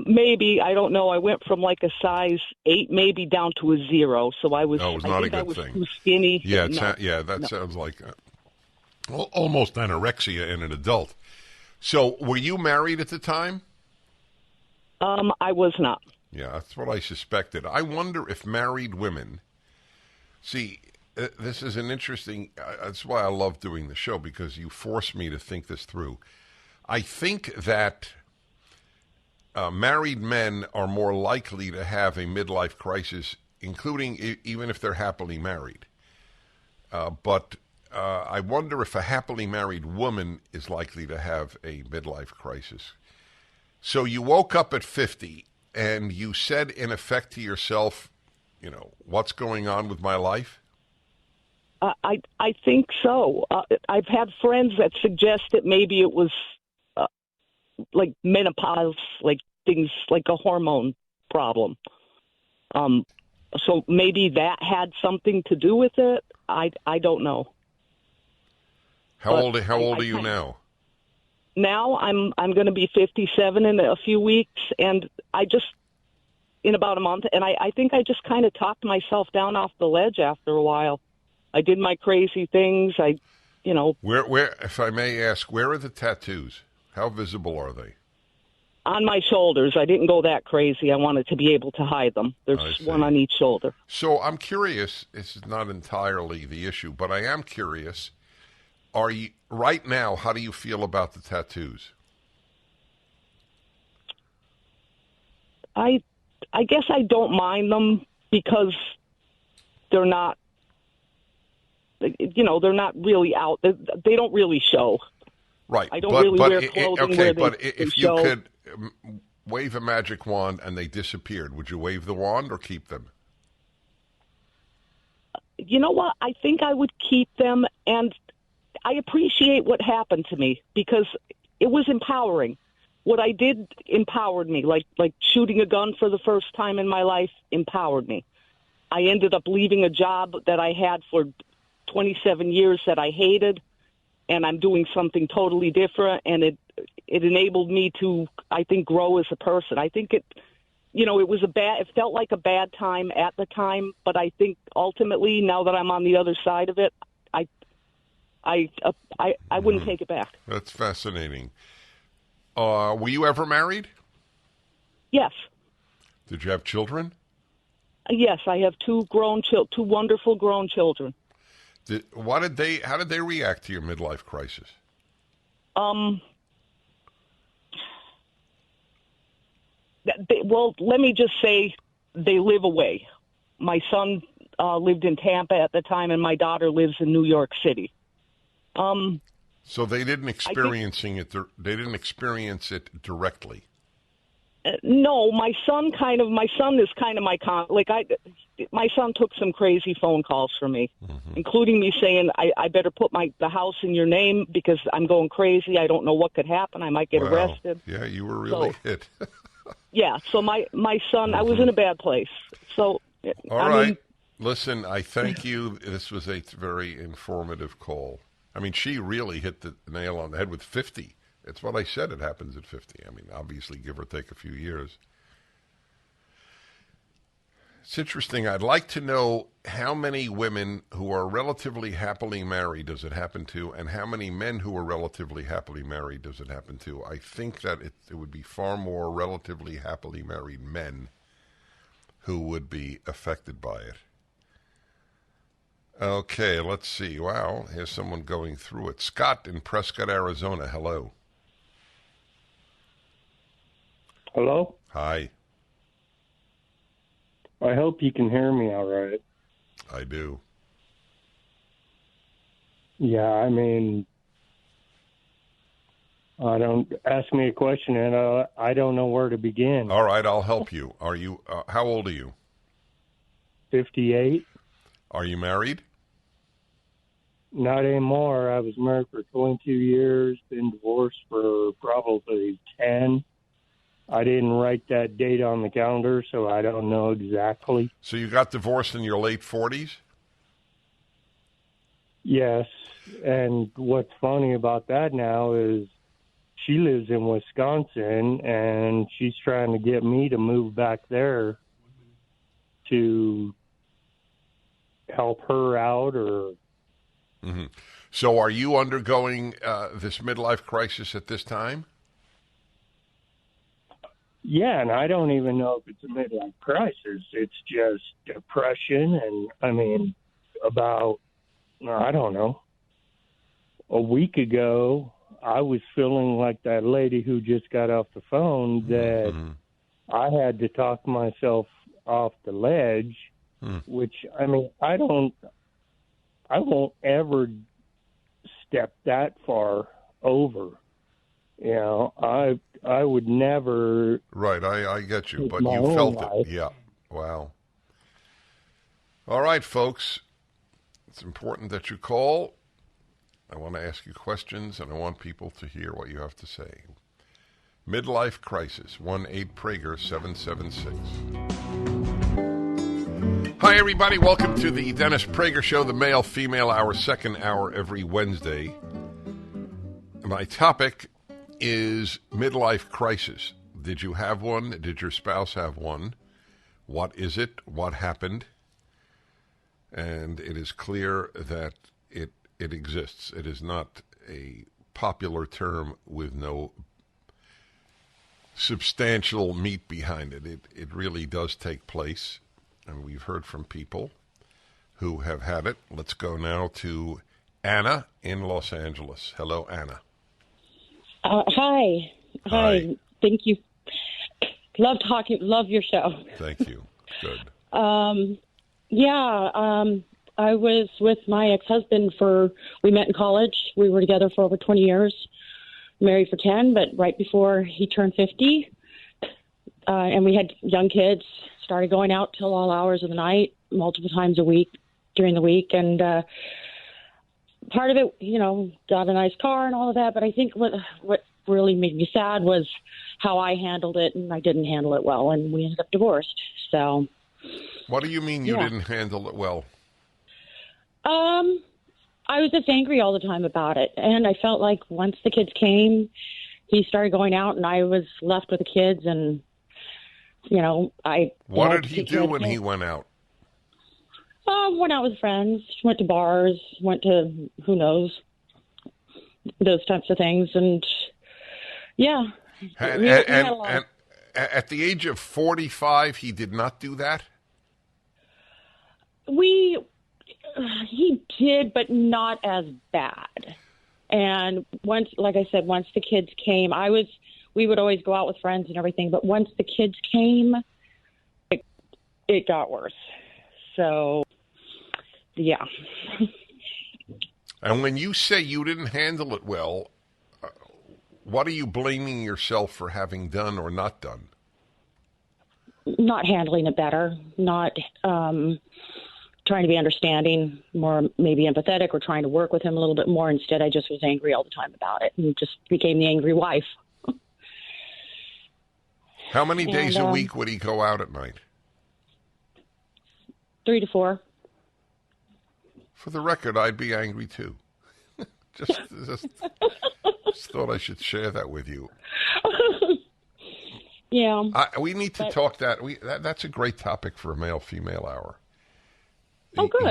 Maybe, I don't know. I went from like a size 8 maybe down to a 0. So I was, no, it was not a good thing. Too skinny. Yeah, sounds like almost anorexia in an adult. So were you married at the time? I was not. Yeah, that's what I suspected. I wonder if married women, this is an interesting, that's why I love doing the show, because you force me to think this through. I think that married men are more likely to have a midlife crisis, including even if they're happily married. But I wonder if a happily married woman is likely to have a midlife crisis. So you woke up at 50 and you said, in effect, to yourself, what's going on with my life? I think so. I've had friends that suggest that maybe it was like menopause, like things like a hormone problem. So maybe that had something to do with it. I don't know. How old are you now? Now I'm going to be 57 in a few weeks, and in about a month, and I think I just kind of talked myself down off the ledge after a while. I did my crazy things. Where, if I may ask, where are the tattoos? How visible are they? On my shoulders. I didn't go that crazy. I wanted to be able to hide them. There's one on each shoulder. So I'm curious. This is not entirely the issue, but I am curious. Are you right now? How do you feel about the tattoos? I guess I don't mind them because they're not. They're not really out. They don't really show. Right. I don't really wear clothing where if you could wave a magic wand and they disappeared, would you wave the wand or keep them? You know what? I think I would keep them, and I appreciate what happened to me because it was empowering. What I did empowered me, like shooting a gun for the first time in my life empowered me. I ended up leaving a job that I had for 27 years that I hated, and I'm doing something totally different, and it enabled me to, I think, grow as a person. I think it felt like a bad time at the time, but I think ultimately, now that I'm on the other side of it, I wouldn't take it back. That's fascinating. Were you ever married? Yes. Did you have children? Yes, I have two wonderful grown children. How did they react to your midlife crisis? Well, let me just say they live away. My son lived in Tampa at the time, and my daughter lives in New York City. So they didn't experience it directly. No, my son is kind of my my son took some crazy phone calls from me, including me saying I better put the house in your name because I'm going crazy. I don't know what could happen. I might get arrested. Yeah, you were really hit. Yeah, so my son, I was in a bad place. So all right. Listen, I thank you. This was a very informative call. I mean, she really hit the nail on the head with 50. It's what I said. It happens at 50. I mean, obviously, give or take a few years. It's interesting. I'd like to know how many women who are relatively happily married does it happen to, and how many men who are relatively happily married does it happen to. I think that it would be far more relatively happily married men who would be affected by it. Okay, let's see. Wow, here's someone going through it. Scott in Prescott, Arizona. Hello. Hello? Hi. I hope you can hear me all right. I do. Yeah, I mean, ask me a question and I don't know where to begin. All right, I'll help you. Are you, how old are you? 58. Are you married? Not anymore. I was married for 22 years, been divorced for probably 10. I didn't write that date on the calendar, so I don't know exactly. So you got divorced in your late 40s? Yes, and what's funny about that now is she lives in Wisconsin, and she's trying to get me to move back there to help her out or... Mm-hmm. So are you undergoing this midlife crisis at this time? Yeah, and I don't even know if it's a midlife crisis. It's just depression, and I mean, about, I don't know, a week ago, I was feeling like that lady who just got off the phone that I had to talk myself off the ledge, which, I mean, I won't ever step that far over. You know, I would never. Right, I get you, but my you own felt life. it. Yeah. Wow. All right, folks. It's important that you call. I want to ask you questions, and I want people to hear what you have to say. Midlife crisis, 1-8-PRAGER-776. Hi, everybody. Welcome to the Dennis Prager Show, the male-female hour, second hour every Wednesday. My topic is midlife crisis. Did you have one? Did your spouse have one? What is it? What happened? And it is clear that it exists. It is not a popular term with no substantial meat behind it. It really does take place, and we've heard from people who have had it. Let's go now to Anna in Los Angeles. Hello, Anna. Hi. Thank you. Love your show. Thank you. Good. I was with my ex-husband we met in college. We were together for over 20 years, married for 10, but right before he turned 50, and we had young kids, started going out till all hours of the night, multiple times a week during the week. And part of it, got a nice car and all of that. But I think what really made me sad was how I handled it, and I didn't handle it well, and we ended up divorced. So, what do you mean you didn't handle it well? I was just angry all the time about it, and I felt like once the kids came, he started going out, and I was left with the kids, and What did he do when he went out? Went out with friends, went to bars, went to who knows, those types of things, and yeah. And at the age of 45, he did not do that? He did, but not as bad. And once the kids came, we would always go out with friends and everything. But once the kids came, it got worse. So, yeah. And when you say you didn't handle it well, what are you blaming yourself for having done or not done? Not handling it better, not trying to be understanding, more maybe empathetic, or trying to work with him a little bit more. Instead, I just was angry all the time about it and just became the angry wife. How many days a week would he go out at night? 3 to 4. For the record, I'd be angry too. just thought I should share that with you. Yeah. We need to talk that. That's a great topic for a male-female hour. Oh, good.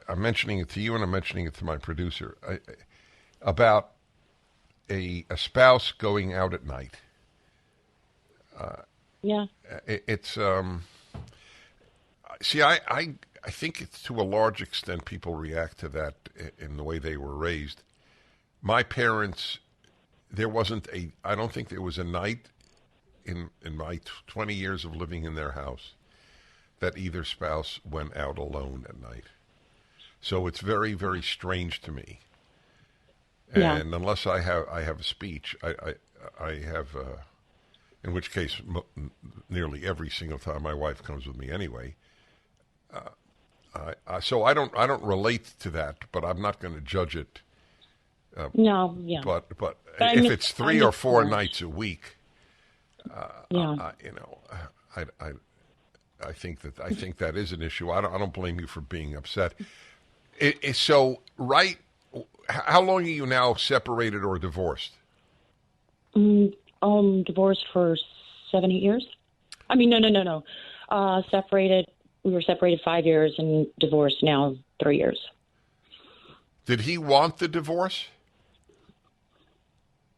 I'm mentioning it to you, and I'm mentioning it to my producer about a spouse going out at night. Yeah. It's see, I think it's to a large extent people react to that in the way they were raised. My parents, I don't think there was a night in my 20 years of living in their house that either spouse went out alone at night. So it's very, very strange to me. And unless I have a speech, I have, in which case nearly every single time my wife comes with me anyway. So I don't relate to that, but I'm not going to judge it. No, yeah. But if it's 3 or 4 nights a week, I think that is an issue. I don't blame you for being upset. How long are you now separated or divorced? Divorced for 7, 8 years. I mean, no. Separated. We were separated 5 years and divorced now 3 years. Did he want the divorce?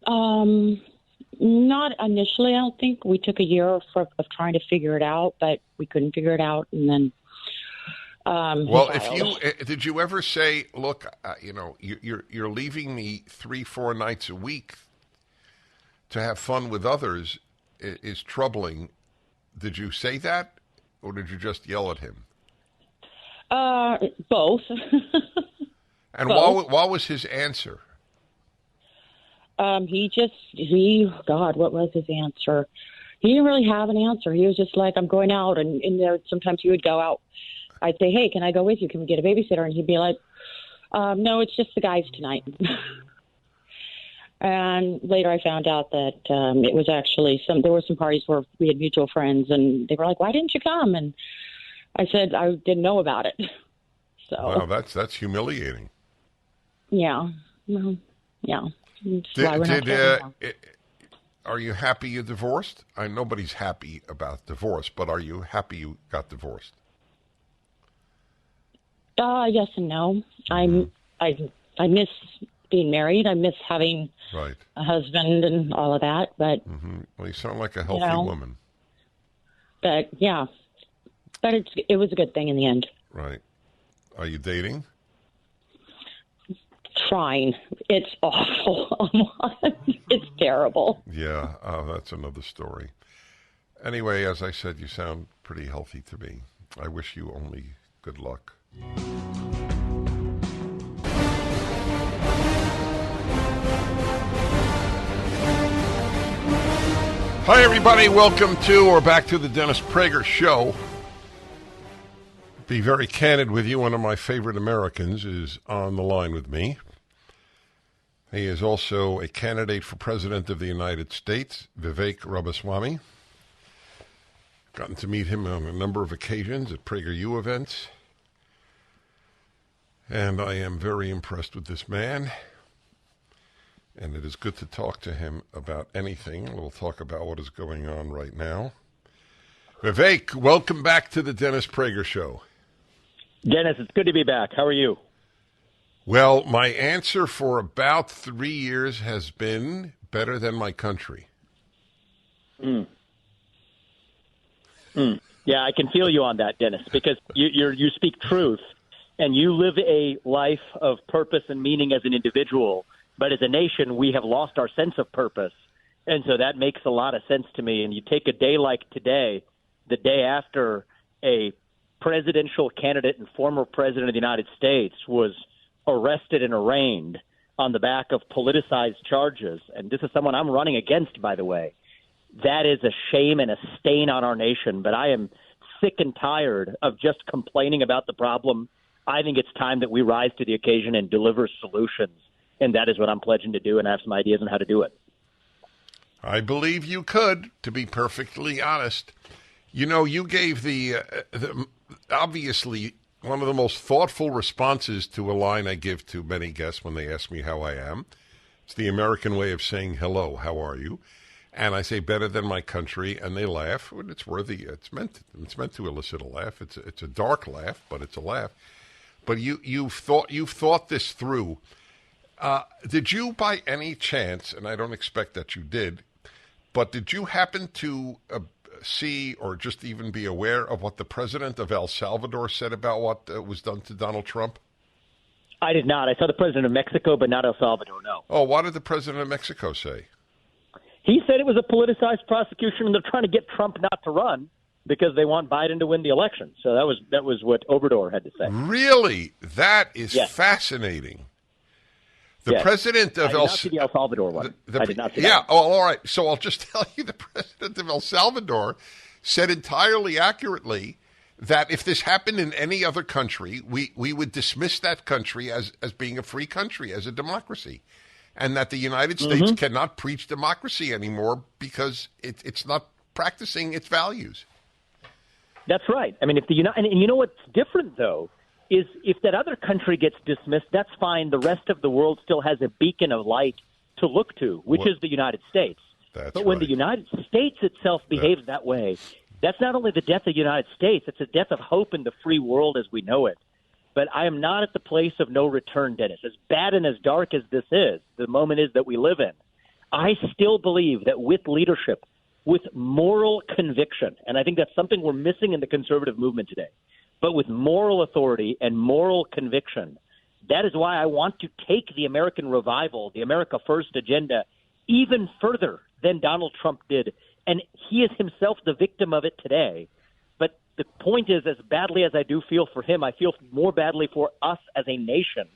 Not initially, I don't think. We took a year of trying to figure it out, but we couldn't figure it out, and then. Did you ever say, "Look, you're leaving me 3, 4 nights a week to have fun with others is troubling"? Did you say that, or did you just yell at him? Both. And what was his answer? God, what was his answer? He didn't really have an answer. He was just like, I'm going out. And in there, sometimes he would go out. I'd say, hey, can I go with you? Can we get a babysitter? And he'd be like, no, it's just the guys tonight. And later I found out that it was actually there were some parties where we had mutual friends, and they were like, why didn't you come? And I said I didn't know about it. So wow, that's humiliating. Yeah. Well, yeah. Are you happy you divorced? Nobody's happy about divorce, but are you happy you got divorced? Yes and no. I miss being married. I miss having a husband and all of that. But well, you sound like a healthy woman. But yeah, but it was a good thing in the end. Right. Are you dating? Trying. It's awful. It's terrible. Yeah, that's another story. Anyway, as I said, you sound pretty healthy to me. I wish you only good luck. Hi, everybody. Welcome to or back to the Dennis Prager Show. Be very candid with you. One of my favorite Americans is on the line with me. He is also a candidate for President of the United States, Vivek Ramaswamy. Gotten to meet him on a number of occasions at PragerU events. And I am very impressed with this man. And it is good to talk to him about anything. We'll talk about what is going on right now. Vivek, welcome back to the Dennis Prager Show. Dennis, it's good to be back. How are you? Well, my answer for about 3 years has been better than my country. Yeah, I can feel you on that, Dennis, because you speak truth, and you live a life of purpose and meaning as an individual. But as a nation, we have lost our sense of purpose. And so that makes a lot of sense to me. And you take a day like today, the day after a presidential candidate and former president of the United States was arrested and arraigned on the back of politicized charges. And this is someone I'm running against, by the way. That is a shame and a stain on our nation. But I am sick and tired of just complaining about the problem. I think it's time that we rise to the occasion and deliver solutions. And that is what I'm pledging to do, and I have some ideas on how to do it. I believe you could, to be perfectly honest. You know, you gave the obviously one of the most thoughtful responses to a line I give to many guests when they ask me how I am. It's the American way of saying hello, how are you? And I say better than my country, and they laugh. It's worthy. It's meant to elicit a laugh. It's a dark laugh, but it's a laugh. But you've thought this through. Did you, by any chance, and I don't expect that you did, but did you happen to see or just even be aware of what the president of El Salvador said about what was done to Donald Trump? I did not. I saw the president of Mexico, but not El Salvador, no. Oh, what did the president of Mexico say? He said it was a politicized prosecution, and they're trying to get Trump not to run because they want Biden to win the election. So that was what Obrador had to say. Really? That is fascinating. The president of I did not see the El Salvador one. I did not see that. Yeah, all right. So I'll just tell you the president of El Salvador said entirely accurately that if this happened in any other country, we would dismiss that country as being a free country, as a democracy, and that the United States cannot preach democracy anymore because it's not practicing its values. That's right. I mean, and you know what's different, though, is if that other country gets dismissed, that's fine. The rest of the world still has a beacon of light to look to, which is the United States. But when the United States itself behaves that way, that's not only the death of the United States, it's a death of hope in the free world as we know it. But I am not at the place of no return, Dennis. As bad and as dark as this is, the moment is that we live in, I still believe that with leadership, with moral conviction, and I think that's something we're missing in the conservative movement today, but with moral authority and moral conviction, that is why I want to take the American revival, the America First agenda, even further than Donald Trump did. And he is himself the victim of it today. But the point is, as badly as I do feel for him, I feel more badly for us as a nation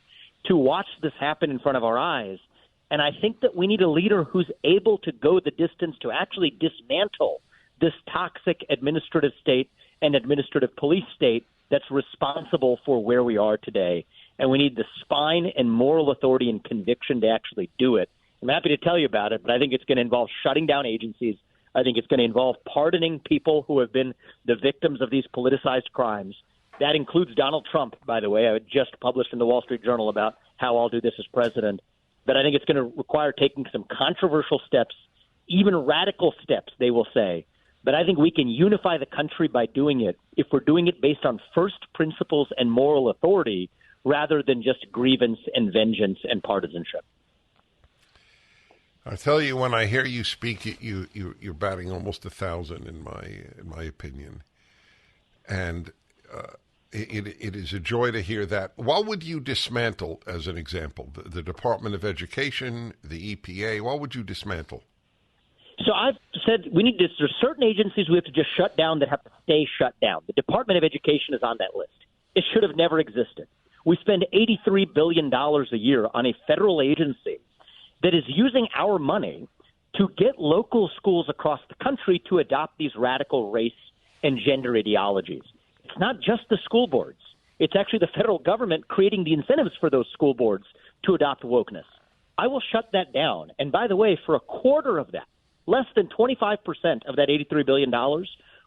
to watch this happen in front of our eyes And I think that we need a leader who's able to go the distance to actually dismantle this toxic administrative state and administrative police state that's responsible for where we are today. And we need the spine and moral authority and conviction to actually do it. I'm happy to tell you about it, but I think it's going to involve shutting down agencies. I think it's going to involve pardoning people who have been the victims of these politicized crimes. That includes Donald Trump, by the way. I just published in the Wall Street Journal about how I'll do this as president. But I think it's going to require taking some controversial steps, even radical steps, they will say. But I think we can unify the country by doing it if we're doing it based on first principles and moral authority rather than just grievance and vengeance and partisanship. I tell you, when I hear you speak, you're batting almost 1,000 in my opinion, and it is a joy to hear that. What would you dismantle, as an example? The Department of Education, the EPA. What would you dismantle? So I've said there's certain agencies we have to just shut down that have to stay shut down. The Department of Education is on that list. It should have never existed. We spend $83 billion a year on a federal agency that is using our money to get local schools across the country to adopt these radical race and gender ideologies. It's not just the school boards. It's actually the federal government creating the incentives for those school boards to adopt wokeness. I will shut that down. And by the way, for a quarter of that, less than 25% of that $83 billion,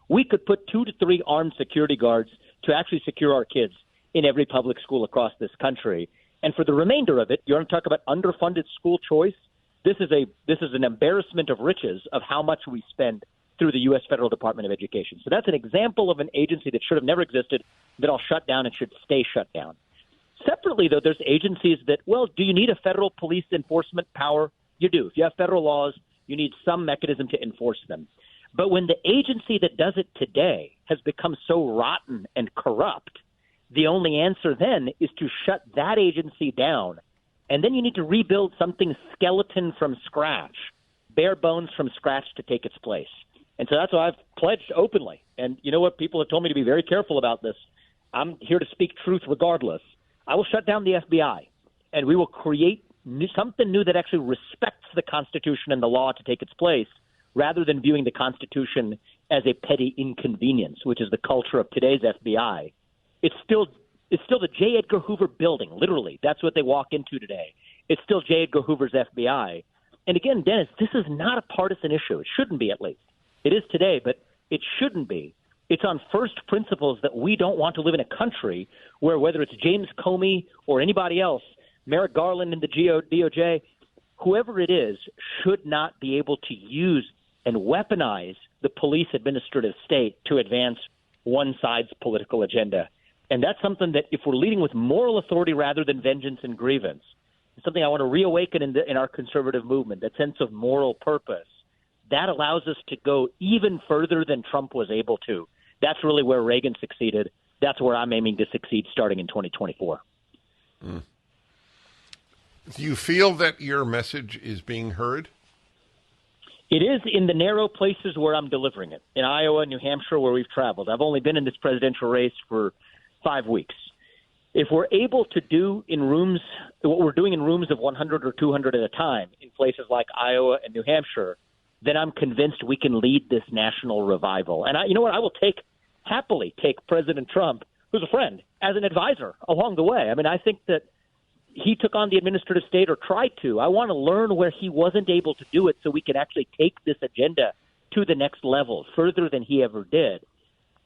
we could put 2 to 3 armed security guards to actually secure our kids in every public school across this country. And for the remainder of it, you want to talk about underfunded school choice? This is an embarrassment of riches of how much we spend through the U.S. Federal Department of Education. So that's an example of an agency that should have never existed, that I'll shut down and should stay shut down. Separately, though, there's agencies that, well, do you need a federal police enforcement power? You do. If you have federal laws, you need some mechanism to enforce them. But when the agency that does it today has become so rotten and corrupt, the only answer then is to shut that agency down. And then you need to rebuild something skeleton from scratch, bare bones from scratch to take its place. And so that's why I've pledged openly. And you know what? People have told me to be very careful about this. I'm here to speak truth regardless. I will shut down the FBI, and we will create something new that actually respects the Constitution and the law to take its place, rather than viewing the Constitution as a petty inconvenience, which is the culture of today's FBI. It's still the J. Edgar Hoover building, literally. That's what they walk into today. It's still J. Edgar Hoover's FBI. And again, Dennis, this is not a partisan issue. It shouldn't be, at least. It is today, but it shouldn't be. It's on first principles that we don't want to live in a country where, whether it's James Comey or anybody else, Merrick Garland in the DOJ, whoever it is, should not be able to use and weaponize the police administrative state to advance one side's political agenda. And that's something that, if we're leading with moral authority rather than vengeance and grievance, it's something I want to reawaken in our conservative movement, that sense of moral purpose. That allows us to go even further than Trump was able to. That's really where Reagan succeeded. That's where I'm aiming to succeed starting in 2024. Do you feel that your message is being heard? It is in the narrow places where I'm delivering it. In Iowa, New Hampshire, where we've traveled. I've only been in this presidential race for 5 weeks. If we're able to do in rooms what we're doing in rooms of 100 or 200 at a time in places like Iowa and New Hampshire, then I'm convinced we can lead this national revival. And you know what? I will happily take President Trump, who's a friend, as an advisor along the way. I mean, I think that he took on the administrative state, or tried to. I want to learn where he wasn't able to do it so we can actually take this agenda to the next level, further than he ever did.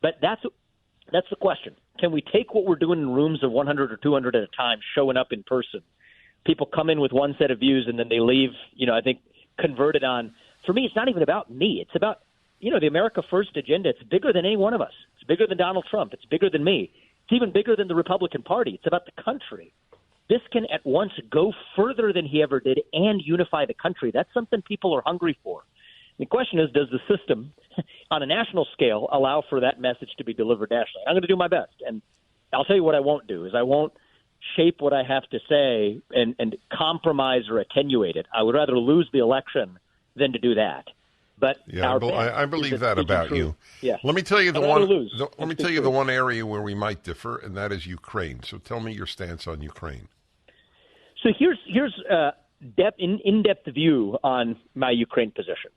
But that's the question. Can we take what we're doing in rooms of 100 or 200 at a time, showing up in person? People come in with one set of views and then they leave, I think, converted on. For me, it's not even about me. It's about, the America First agenda. It's bigger than any one of us. It's bigger than Donald Trump. It's bigger than me. It's even bigger than the Republican Party. It's about the country. This can at once go further than he ever did and unify the country. That's something people are hungry for. The question is, does the system on a national scale allow for that message to be delivered nationally? I'm going to do my best. And I'll tell you what I won't do is I won't shape what I have to say and compromise or attenuate it. I would rather lose the election than to do that. But yeah, I believe that about you. Yeah. Let me tell you the one area where we might differ, and that is Ukraine. So tell me your stance on Ukraine. So here's in-depth view on my Ukraine position.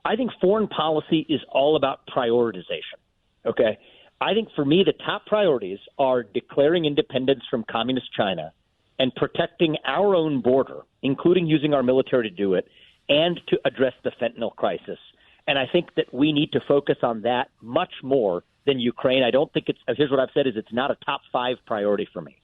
I think foreign policy is all about prioritization, okay? I think for me the top priorities are declaring independence from communist China and protecting our own border, including using our military to do it, and to address the fentanyl crisis. And I think that we need to focus on that much more than Ukraine. I don't think here's what I've said is it's not a top 5 priority for me.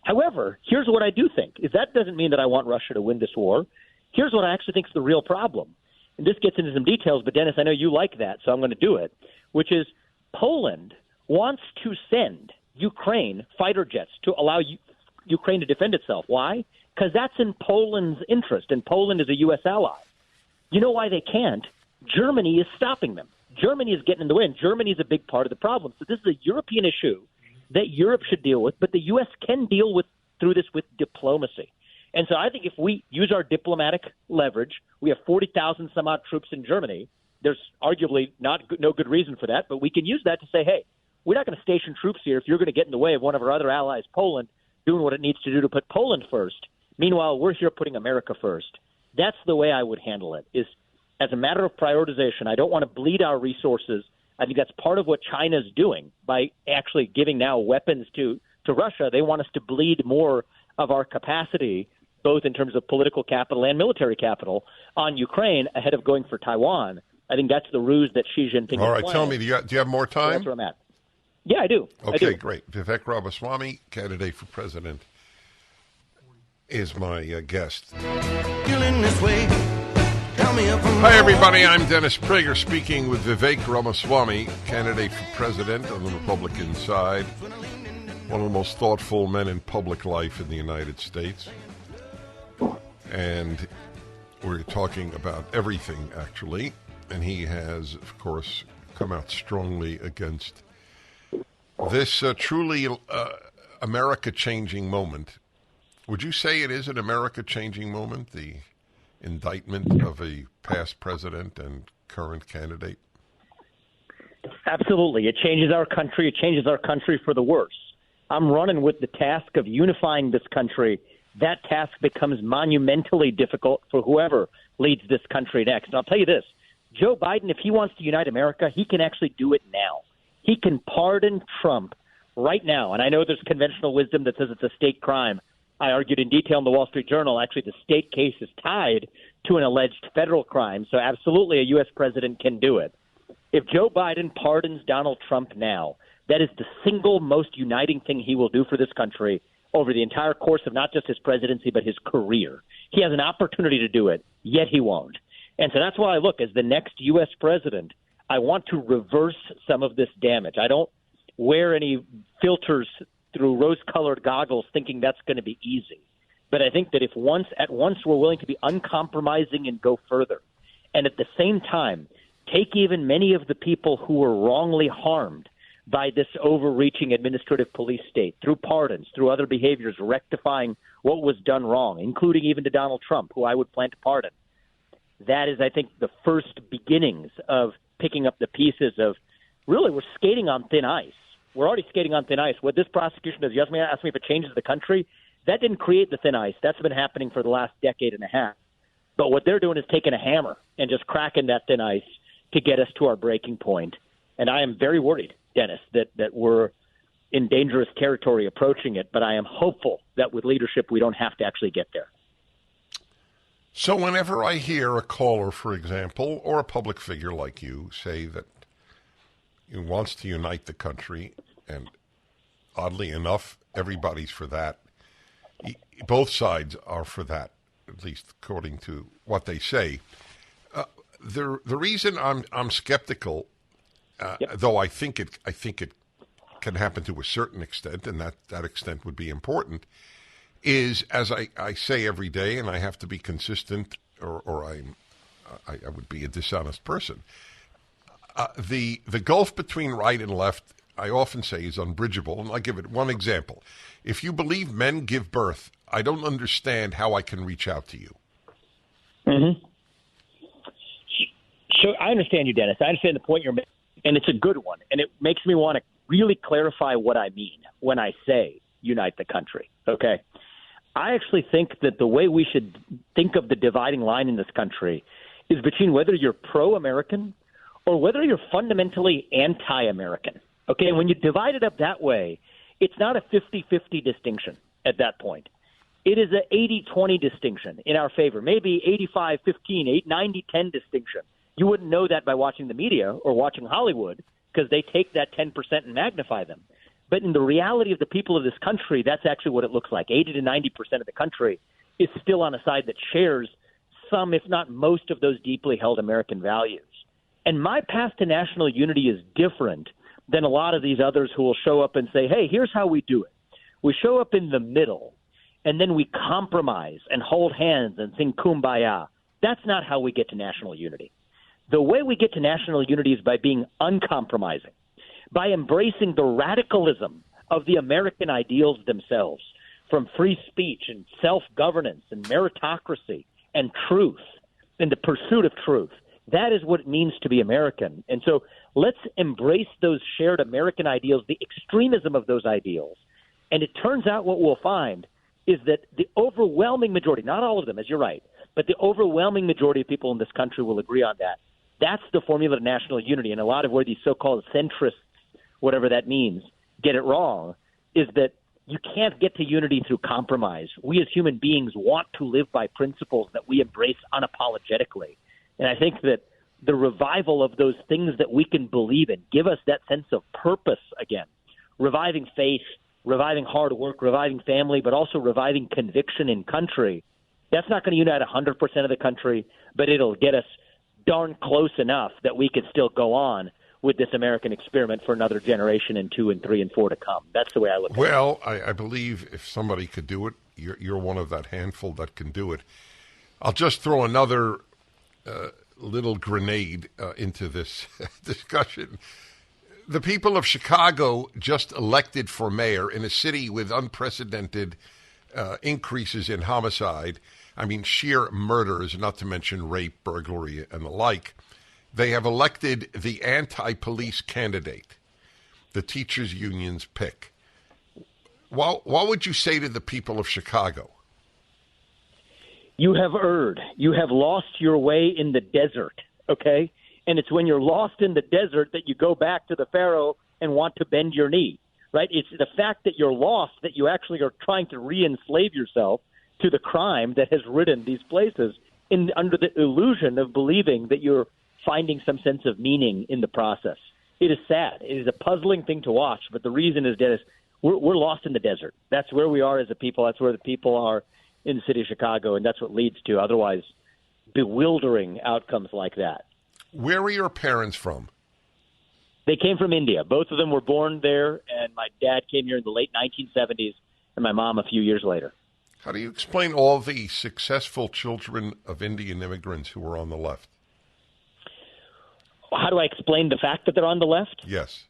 However, here's what I do think is that doesn't mean that I want Russia to win this war. Here's what I actually think is the real problem. And this gets into some details, but Dennis, I know you like that, so I'm going to do it, which is Poland wants to send Ukraine fighter jets to allow Ukraine to defend itself. Why? Because that's in Poland's interest, and Poland is a U.S. ally. You know why they can't? Germany is stopping them. Germany is getting in the way, and Germany is a big part of the problem. So this is a European issue that Europe should deal with, but the U.S. can deal with through this with diplomacy. And so I think if we use our diplomatic leverage, we have 40,000 some odd troops in Germany. There's arguably no good reason for that, but we can use that to say, hey, we're not going to station troops here if you're going to get in the way of one of our other allies, Poland, doing what it needs to do to put Poland first. Meanwhile, we're here putting America first. That's the way I would handle it, is as a matter of prioritization. I don't want to bleed our resources. I think that's part of what China's doing by actually giving now weapons to Russia. They want us to bleed more of our capacity, both in terms of political capital and military capital, on Ukraine ahead of going for Taiwan. I think that's the ruse that Xi Jinping All right, is tell me, do you have more time? So that's where I'm at. Yeah, I do. Okay, great. Vivek Ramaswamy, candidate for president, is my guest. This way. Hi, everybody. I'm Dennis Prager speaking with Vivek Ramaswamy, candidate for president on the Republican side, one of the most thoughtful men in public life in the United States. And we're talking about everything, actually. And he has, of course, come out strongly against this truly America-changing moment. Would you say it is an America-changing moment, the indictment of a past president and current candidate? Absolutely. It changes our country. It changes our country for the worse. I'm running with the task of unifying this country. That task becomes monumentally difficult for whoever leads this country next. And I'll tell you this, Joe Biden, if he wants to unite America, he can actually do it now. He can pardon Trump right now. And I know there's conventional wisdom that says it's a state crime. I argued in detail in the Wall Street Journal, actually the state case is tied to an alleged federal crime. So absolutely a U.S. president can do it. If Joe Biden pardons Donald Trump now, that is the single most uniting thing he will do for this country over the entire course of not just his presidency, but his career. He has an opportunity to do it, yet he won't. And so that's why I look, as the next U.S. president, I want to reverse some of this damage. I don't wear any filters through rose-colored goggles thinking that's going to be easy. But I think that if once we're willing to be uncompromising and go further, and at the same time take even many of the people who were wrongly harmed by this overreaching administrative police state through pardons, through other behaviors, rectifying what was done wrong, including even to Donald Trump, who I would plan to pardon. That is, I think, the first beginnings of picking up the pieces of, really, we're skating on thin ice. We're already skating on thin ice. What this prosecution does, you ask me if it changes the country, that didn't create the thin ice. That's been happening for the last decade and a half. But what they're doing is taking a hammer and just cracking that thin ice to get us to our breaking point. And I am very worried, Dennis, that we're in dangerous territory approaching it. But I am hopeful that with leadership, we don't have to actually get there. So whenever I hear a caller, for example, or a public figure like you say that he wants to unite the country, and oddly enough, everybody's for that. Both sides are for that, at least according to what they say. The reason I'm skeptical, though I think it can happen to a certain extent, and that extent would be important, is, as I say every day, and I have to be consistent, or I would be a dishonest person. The gulf between right and left, I often say, is unbridgeable, and I'll give it one example. If you believe men give birth, I don't understand how I can reach out to you. Mm-hmm. So I understand you, Dennis. I understand the point you're making, and it's a good one, and it makes me want to really clarify what I mean when I say unite the country, okay? I actually think that the way we should think of the dividing line in this country is between whether you're pro-American or whether you're fundamentally anti-American. Okay, and when you divide it up that way, it's not a 50-50 distinction at that point. It is an 80-20 distinction in our favor, maybe 85-15, 90-10 distinction. You wouldn't know that by watching the media or watching Hollywood because they take that 10% and magnify them. But in the reality of the people of this country, that's actually what it looks like. 80 to 90% of the country is still on a side that shares some, if not most, of those deeply held American values. And my path to national unity is different than a lot of these others who will show up and say, hey, here's how we do it. We show up in the middle, and then we compromise and hold hands and sing Kumbaya. That's not how we get to national unity. The way we get to national unity is by being uncompromising, by embracing the radicalism of the American ideals themselves, from free speech and self-governance and meritocracy and truth and the pursuit of truth. That is what it means to be American. And so let's embrace those shared American ideals, the extremism of those ideals. And it turns out what we'll find is that the overwhelming majority, not all of them, as you're right, but the overwhelming majority of people in this country will agree on that. That's the formula to national unity. And a lot of where these so-called centrists, whatever that means, get it wrong, is that you can't get to unity through compromise. We as human beings want to live by principles that we embrace unapologetically. And I think that the revival of those things that we can believe in give us that sense of purpose again, reviving faith, reviving hard work, reviving family, but also reviving conviction in country. That's not going to unite 100% of the country, but it'll get us darn close enough that we could still go on with this American experiment for another generation and 2 and 3 and 4 to come. That's the way I look at it. Well, I believe if somebody could do it, you're one of that handful that can do it. I'll just throw another little grenade into this discussion. The people of Chicago just elected for mayor in a city with unprecedented increases in homicide. I mean, sheer murders, not to mention rape, burglary, and the like. They have elected the anti-police candidate, the teachers' union's pick. What would you say to the people of Chicago? You have erred. You have lost your way in the desert, okay? And it's when you're lost in the desert that you go back to the Pharaoh and want to bend your knee, right? It's the fact that you're lost that you actually are trying to re-enslave yourself to the crime that has ridden these places under the illusion of believing that you're finding some sense of meaning in the process. It is sad. It is a puzzling thing to watch, but the reason is, Dennis, we're lost in the desert. That's where we are as a people. That's where the people are in the city of Chicago, and that's what leads to otherwise bewildering outcomes like that. Where were your parents from? They came from India. Both of them were born there, and my dad came here in the late 1970s, and my mom a few years later. How do you explain all the successful children of Indian immigrants who were on the left? How do I explain the fact that they're on the left? Yes.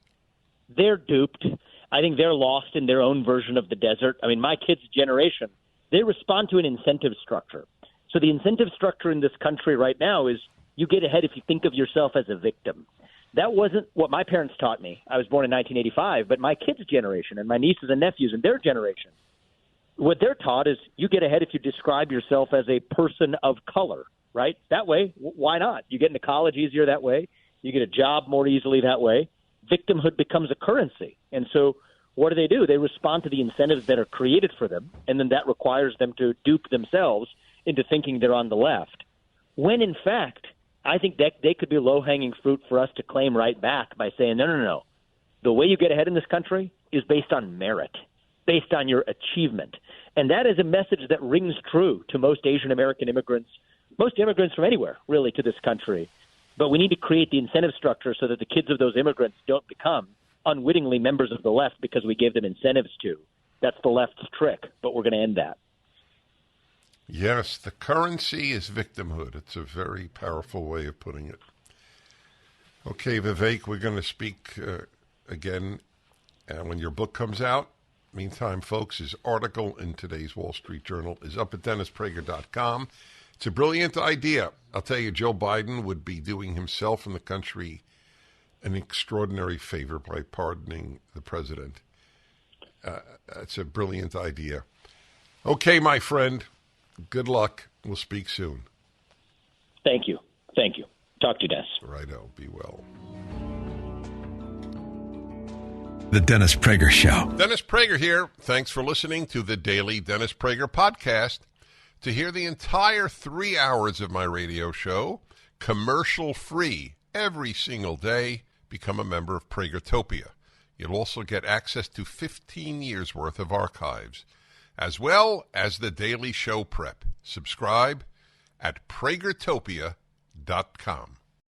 They're duped. I think they're lost in their own version of the desert. I mean, my kids' generation, they respond to an incentive structure. So the incentive structure in this country right now is you get ahead if you think of yourself as a victim. That wasn't what my parents taught me. I was born in 1985, but my kids' generation and my nieces and nephews and their generation, what they're taught is you get ahead if you describe yourself as a person of color, right? That way, why not? You get into college easier that way. You get a job more easily that way. Victimhood becomes a currency. And so what do? They respond to the incentives that are created for them, and then that requires them to dupe themselves into thinking they're on the left. When, in fact, I think that they could be low-hanging fruit for us to claim right back by saying, no. The way you get ahead in this country is based on merit, based on your achievement. And that is a message that rings true to most Asian American immigrants, most immigrants from anywhere, really, to this country. But we need to create the incentive structure so that the kids of those immigrants don't become unwittingly members of the left because we gave them incentives to. That's the left's trick, but we're going to end that. Yes, the currency is victimhood. It's a very powerful way of putting it. Okay, Vivek, we're going to speak again when your book comes out. Meantime, folks, his article in today's Wall Street Journal is up at DennisPrager.com. It's a brilliant idea. I'll tell you, Joe Biden would be doing himself and the country an extraordinary favor by pardoning the president. It's a brilliant idea. Okay, my friend. Good luck. We'll speak soon. Thank you. Thank you. Talk to you, Dennis. Righto. Be well. The Dennis Prager Show. Dennis Prager here. Thanks for listening to the Daily Dennis Prager Podcast. To hear the entire 3 hours of my radio show, commercial-free, every single day, become a member of Pragertopia. You'll also get access to 15 years' worth of archives, as well as the daily show prep. Subscribe at pragertopia.com.